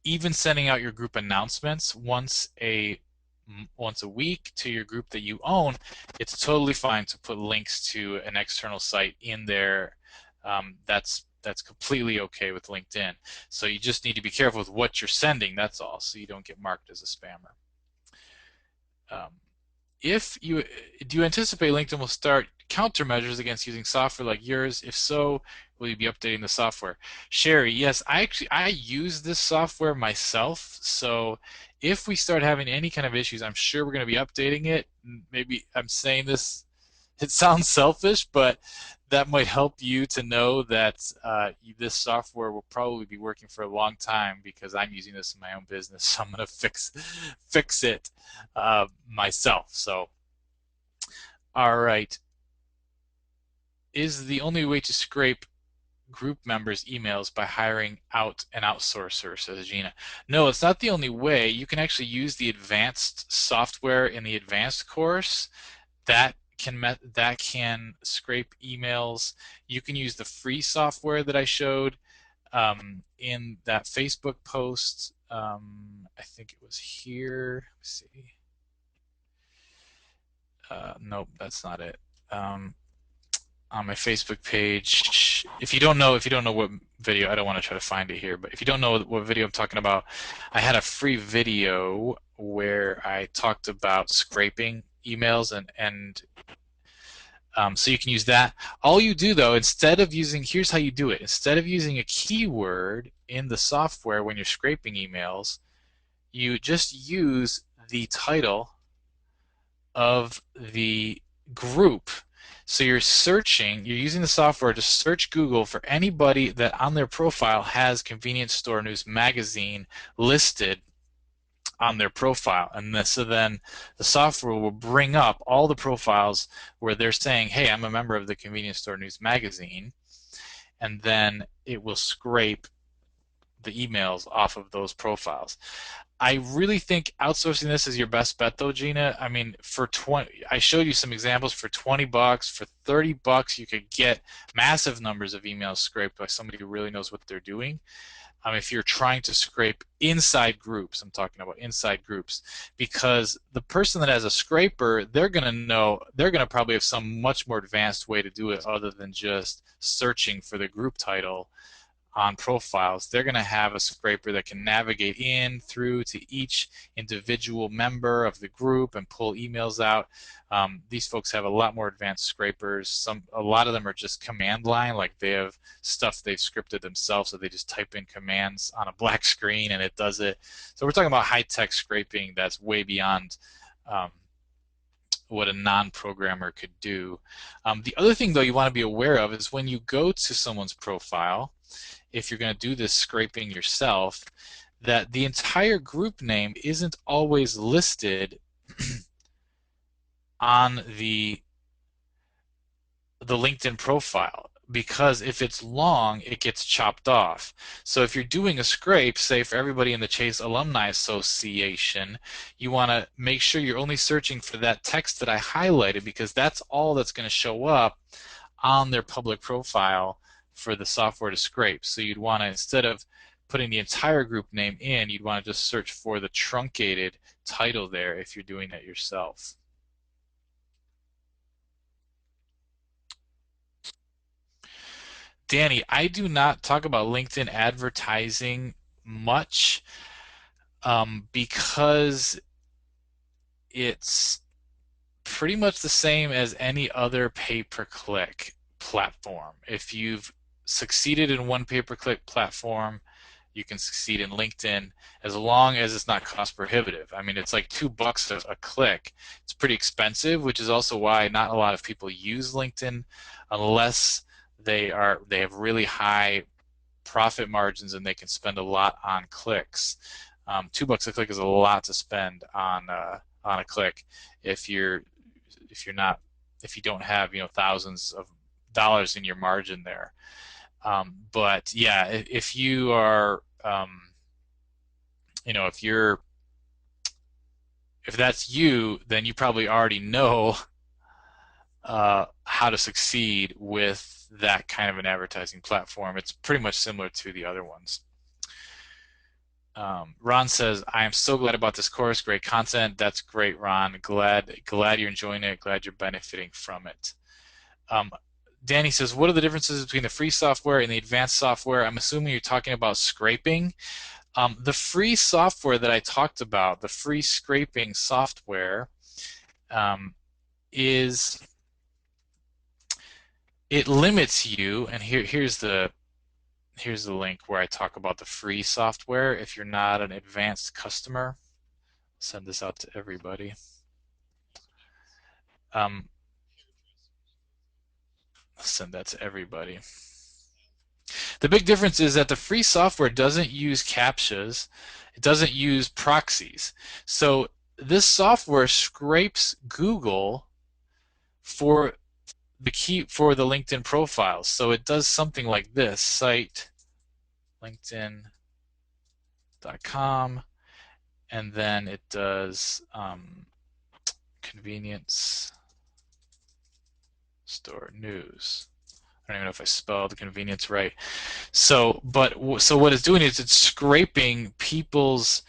Even sending out your group announcements once a week to your group that you own, it's totally fine to put links to an external site in there. That's completely okay with LinkedIn. So you just need to be careful with what you're sending, that's all, so you don't get marked as a spammer. Um, if you Do you anticipate LinkedIn will start countermeasures against using software like yours? If so, will you be updating the software? Sherry, yes, I use this software myself. So if we start having any kind of issues, I'm sure we're going to be updating it. Maybe I'm saying this, it sounds selfish, but that might help you to know that this software will probably be working for a long time, because I'm using this in my own business. So I'm going to fix it myself. So, all right. Is the only way to scrape group members' emails by hiring out an outsourcer, says Gina. No, it's not the only way. You can actually use the advanced software in the advanced course that can scrape emails. You can use the free software that I showed in that Facebook post. I think it was here. Let's see. Nope, that's not it. On my Facebook page. If you don't know what video, I don't want to try to find it here, but if you don't know what video I'm talking about, I had a free video where I talked about scraping emails, and so you can use that. All you do, though, here's how you do it. Instead of using a keyword in the software when you're scraping emails, you just use the title of the group. So you're using the software to search Google for anybody that on their profile has Convenience Store News Magazine listed on their profile. And so then the software will bring up all the profiles where they're saying, hey, I'm a member of the Convenience Store News Magazine, and then it will scrape the emails off of those profiles. I really think outsourcing this is your best bet though, Gina. I mean, for 20, I showed you some examples for 20 bucks, for 30 bucks, you could get massive numbers of emails scraped by somebody who really knows what they're doing. If you're trying to scrape inside groups, I'm talking about inside groups, because the person that has a scraper, they're going to know, they're going to probably have some much more advanced way to do it other than just searching for the group title on profiles. They're going to have a scraper that can navigate in through to each individual member of the group and pull emails out. These folks have a lot more advanced scrapers. A lot of them are just command line, like they have stuff they've scripted themselves, so they just type in commands on a black screen and it does it. So we're talking about high-tech scraping that's way beyond what a non-programmer could do. The other thing, though, you want to be aware of is when you go to someone's profile, if you're going to do this scraping yourself, that the entire group name isn't always listed on the LinkedIn profile, because if it's long, it gets chopped off. So if you're doing a scrape, say for everybody in the Chase Alumni Association, you want to make sure you're only searching for that text that I highlighted, because that's all that's going to show up on their public profile for the software to scrape. So you'd want to, instead of putting the entire group name in, you'd want to just search for the truncated title there if you're doing that yourself. Danny, I do not talk about LinkedIn advertising much because it's pretty much the same as any other pay-per-click platform. If you've succeeded in one pay-per-click platform, you can succeed in LinkedIn as long as it's not cost prohibitive. I mean, it's like $2 a click. It's pretty expensive, which is also why not a lot of people use LinkedIn unless they have really high profit margins and they can spend a lot on clicks. $2 a click is a lot to spend on a click if you don't have thousands of dollars in your margin there. But yeah, if you are if that's you, then you probably already know how to succeed with that kind of an advertising platform. It's pretty much similar to the other ones. Ron says, I am so glad about this course. Great content. That's great, Ron. Glad you're enjoying it. Glad you're benefiting from it. Danny says, what are the differences between the free software and the advanced software? I'm assuming you're talking about scraping. The free software that I talked about, the free scraping software, it limits you, and here's the link where I talk about the free software. If you're not an advanced customer, send this out to everybody. Send that to everybody. The big difference is that the free software doesn't use CAPTCHAs. It doesn't use proxies. So this software scrapes Google for the LinkedIn profiles. So it does something like this: site linkedin.com, and then it does convenience store news. I don't even know if I spelled convenience right. So what it's doing is it's scraping people's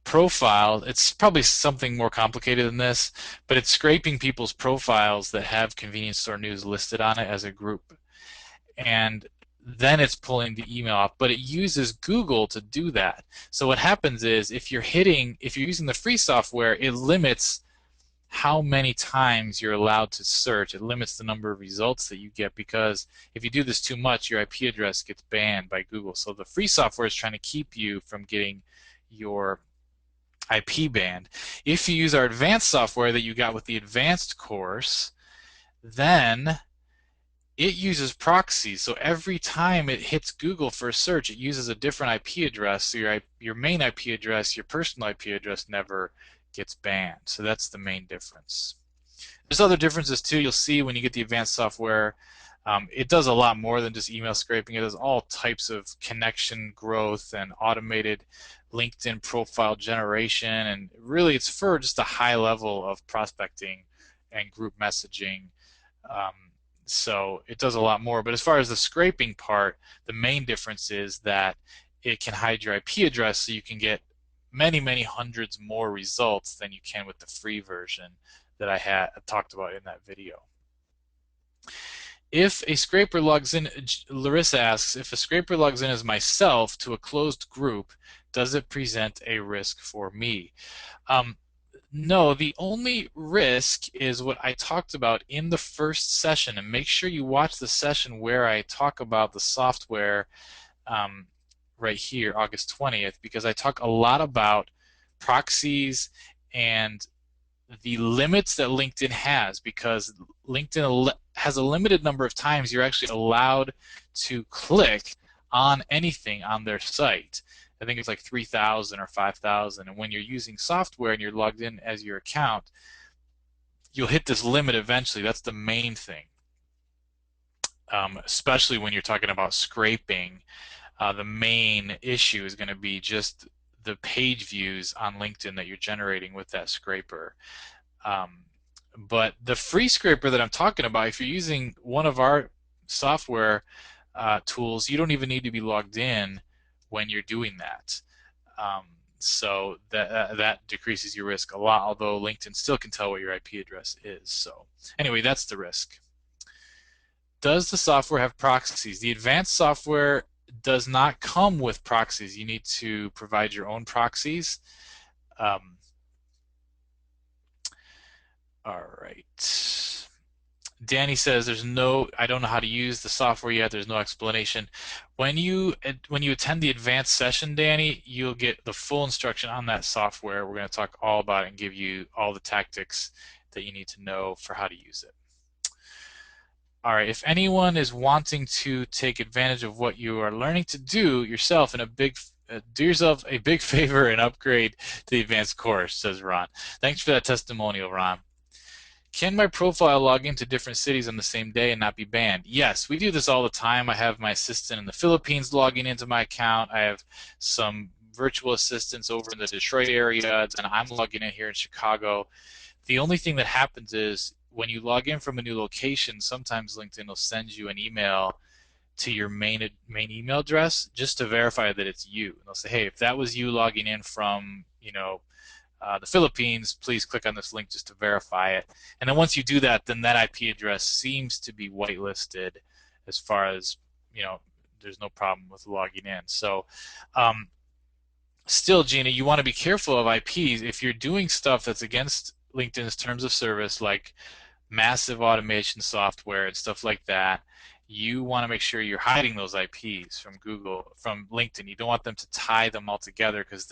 profiles. It's probably something more complicated than this, but it's scraping people's profiles that have convenience store news listed on it as a group, and then it's pulling the email off. But it uses Google to do that. So what happens is if you're using the free software, it limits how many times you're allowed to search. It limits the number of results that you get, because if you do this too much, your IP address gets banned by Google. So the free software is trying to keep you from getting your IP banned. If you use our advanced software that you got with the advanced course, then it uses proxies. So every time it hits Google for a search, it uses a different IP address. So your main IP address, your personal IP address never gets banned. So that's the main difference. There's other differences too. You'll see when you get the advanced software, it does a lot more than just email scraping. It does all types of connection growth and automated LinkedIn profile generation. And really, it's for just a high level of prospecting and group messaging. Um, so it does a lot more. But as far as the scraping part, the main difference is that it can hide your IP address so you can get many, many hundreds more results than you can with the free version that I had talked about in that video. If a scraper logs in, Larissa asks, if a scraper logs in as myself to a closed group, does it present a risk for me? Um, no, the only risk is what I talked about in the first session, and make sure you watch the session where I talk about the software um, right here, August 20th, because I talk a lot about proxies and the limits that LinkedIn has, because LinkedIn has a limited number of times you're actually allowed to click on anything on their site. I think it's like 3,000 or 5,000. And when you're using software and you're logged in as your account, you'll hit this limit eventually. That's the main thing. Especially when you're talking about scraping, the main issue is going to be just the page views on LinkedIn that you're generating with that scraper. Um, but the free scraper that I'm talking about, if you're using one of our software tools, you don't even need to be logged in when you're doing that. Um, so that decreases your risk a lot, although LinkedIn still can tell what your IP address is. So anyway, that's the risk. Does the software have proxies? The advanced software does not come with proxies. You need to provide your own proxies. Um, all right. Danny says I don't know how to use the software yet. There's no explanation. When you attend the advanced session, Danny, you'll get the full instruction on that software. We're going to talk all about it and give you all the tactics that you need to know for how to use it. All right, if anyone is wanting to take advantage of what you are learning to do yourself do yourself a big favor and upgrade to the advanced course, says Ron. Thanks for that testimonial, Ron. Can my profile log into different cities on the same day and not be banned? Yes, we do this all the time. I have my assistant in the Philippines logging into my account. I have some virtual assistants over in the Detroit area, and I'm logging in here in Chicago. The only thing that happens is when you log in from a new location, sometimes LinkedIn will send you an email to your main email address just to verify that it's you. And they'll say, hey, if that was you logging in from, the Philippines, please click on this link just to verify it. And then once you do that, then that IP address seems to be whitelisted as far as, there's no problem with logging in. So still, Gina, you want to be careful of IPs. If you're doing stuff that's against LinkedIn's terms of service, like massive automation software and stuff like that, you want to make sure you're hiding those IPs from Google, from LinkedIn. You don't want them to tie them all together, because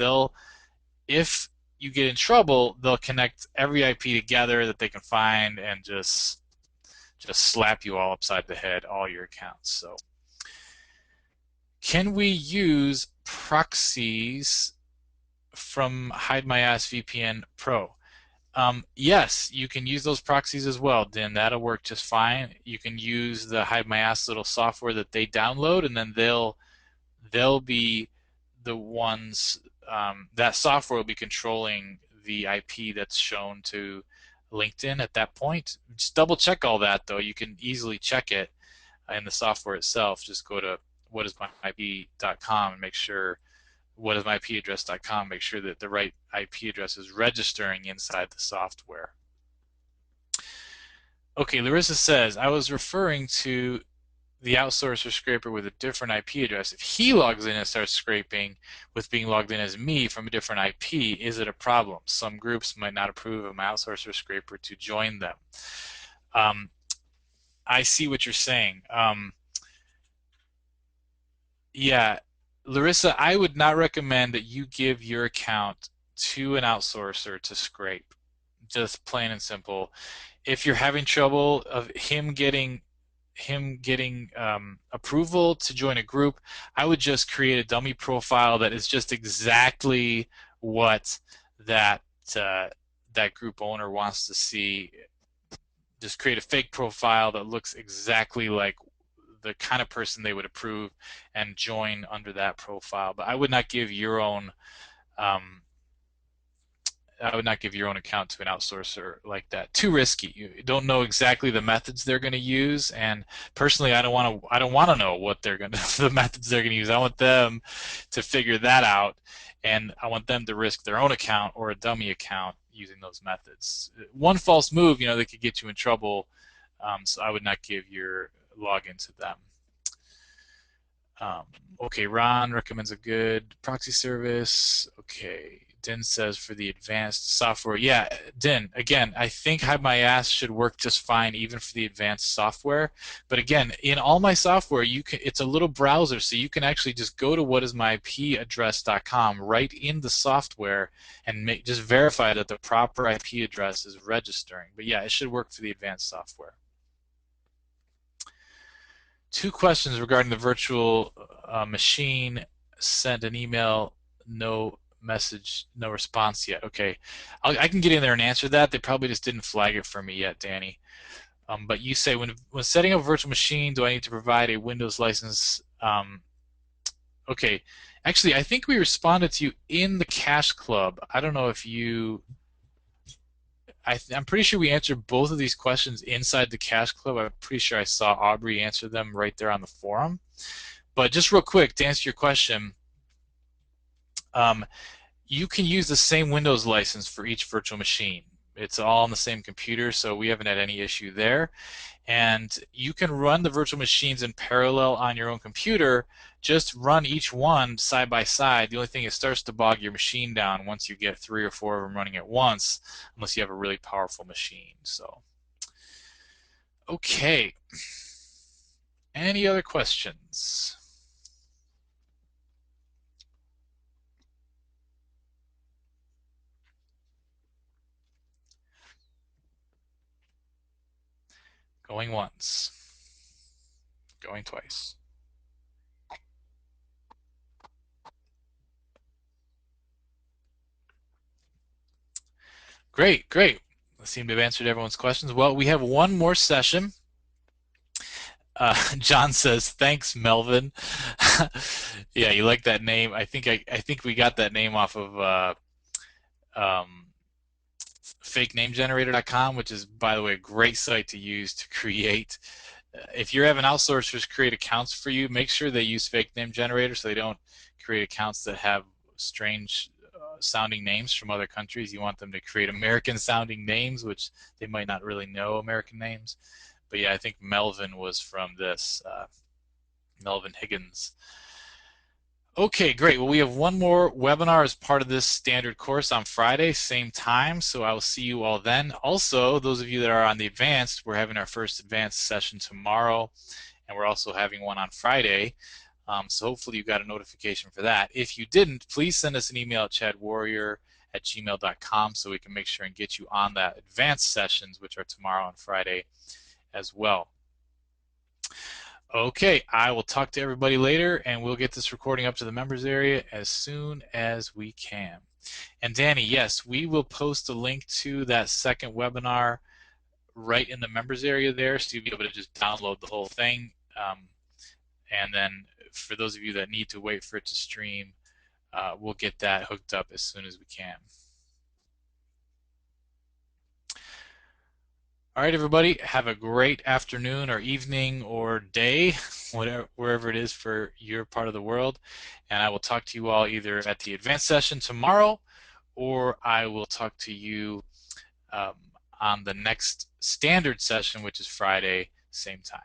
if you get in trouble, they'll connect every IP together that they can find and just slap you all upside the head, all your accounts. So can we use proxies from Hide My Ass VPN Pro? Yes, you can use those proxies as well, Dan. That'll work just fine. You can use the Hide My Ass little software that they download, and then they'll be the ones, that software will be controlling the IP that's shown to LinkedIn at that point. Just double check all that, though. You can easily check it in the software itself. Just go to whatismyip.com and make sure whatismypaddress.com, make sure that the right IP address is registering inside the software. Okay, Larissa says, I was referring to the outsourcer scraper with a different IP address. If he logs in and starts scraping with being logged in as me from a different IP, is it a problem? Some groups might not approve of my outsourcer scraper to join them. I see what you're saying. Yeah, Larissa, I would not recommend that you give your account to an outsourcer to scrape. Just plain and simple. If you're having trouble of him getting him getting approval to join a group, I would just create a dummy profile that is just exactly what that uh, that group owner wants to see. Just create a fake profile that looks exactly like the kind of person they would approve and join under that profile. But I would not give your own um, I would not give your own account to an outsourcer like that. Too risky. You don't know exactly the methods they're going to use, and personally, I don't want to. I don't want to know what they're going to the methods they're going to use. I want them to figure that out, and I want them to risk their own account or a dummy account using those methods. One false move, they could get you in trouble. So I would not give your login to them. Um, okay, Ron recommends a good proxy service. Okay, Din says for the advanced software. Yeah, Din, again, I think Hide My Ass should work just fine even for the advanced software. But again, in all my software, it's a little browser, so you can actually just go to whatismyipaddress.com right in the software and just verify that the proper IP address is registering. But yeah, it should work for the advanced software. 2 questions regarding the virtual machine. Sent an email, no message, no response yet. Okay, I can get in there and answer that. They probably just didn't flag it for me yet, Danny. But you say when setting up a virtual machine, do I need to provide a Windows license? Okay, actually, I think we responded to you in the Cache Club. I don't know if you. I'm pretty sure we answered both of these questions inside the Cache Club. I'm pretty sure I saw Aubrey answer them right there on the forum. But just real quick, to answer your question, you can use the same Windows license for each virtual machine. It's all on the same computer, so we haven't had any issue there. And you can run the virtual machines in parallel on your own computer. Just run each one side by side. The only thing, it starts to bog your machine down once you get 3 or 4 of them running at once, unless you have a really powerful machine. So, okay. Any other questions? Going once. Going twice. Great, great. I seem to have answered everyone's questions. Well, we have one more session. John says, "Thanks, Melvin." Yeah, you like that name? I think we got that name off of um, fakenamegenerator.com, which is, by the way, a great site to use to create. If you're having outsourcers create accounts for you, make sure they use fake name generator so they don't create accounts that have strange sounding names from other countries. You want them to create American sounding names, which they might not really know American names. But yeah, I think Melvin was from this, Melvin Higgins. Okay, great. Well, we have one more webinar as part of this standard course on Friday, same time, so I will see you all then. Also, those of you that are on the advanced, we're having our first advanced session tomorrow, and we're also having one on Friday. So hopefully you got a notification for that. If you didn't, please send us an email at chadwarrior@gmail.com so we can make sure and get you on that advanced sessions, which are tomorrow and Friday as well. Okay, I will talk to everybody later, and we'll get this recording up to the members area as soon as we can. And Danny, yes, we will post a link to that second webinar right in the members area there, so you'll be able to just download the whole thing. And then for those of you that need to wait for it to stream, we'll get that hooked up as soon as we can. All right, everybody, have a great afternoon or evening or day, wherever it is for your part of the world. And I will talk to you all either at the advanced session tomorrow, or I will talk to you on the next standard session, which is Friday, same time.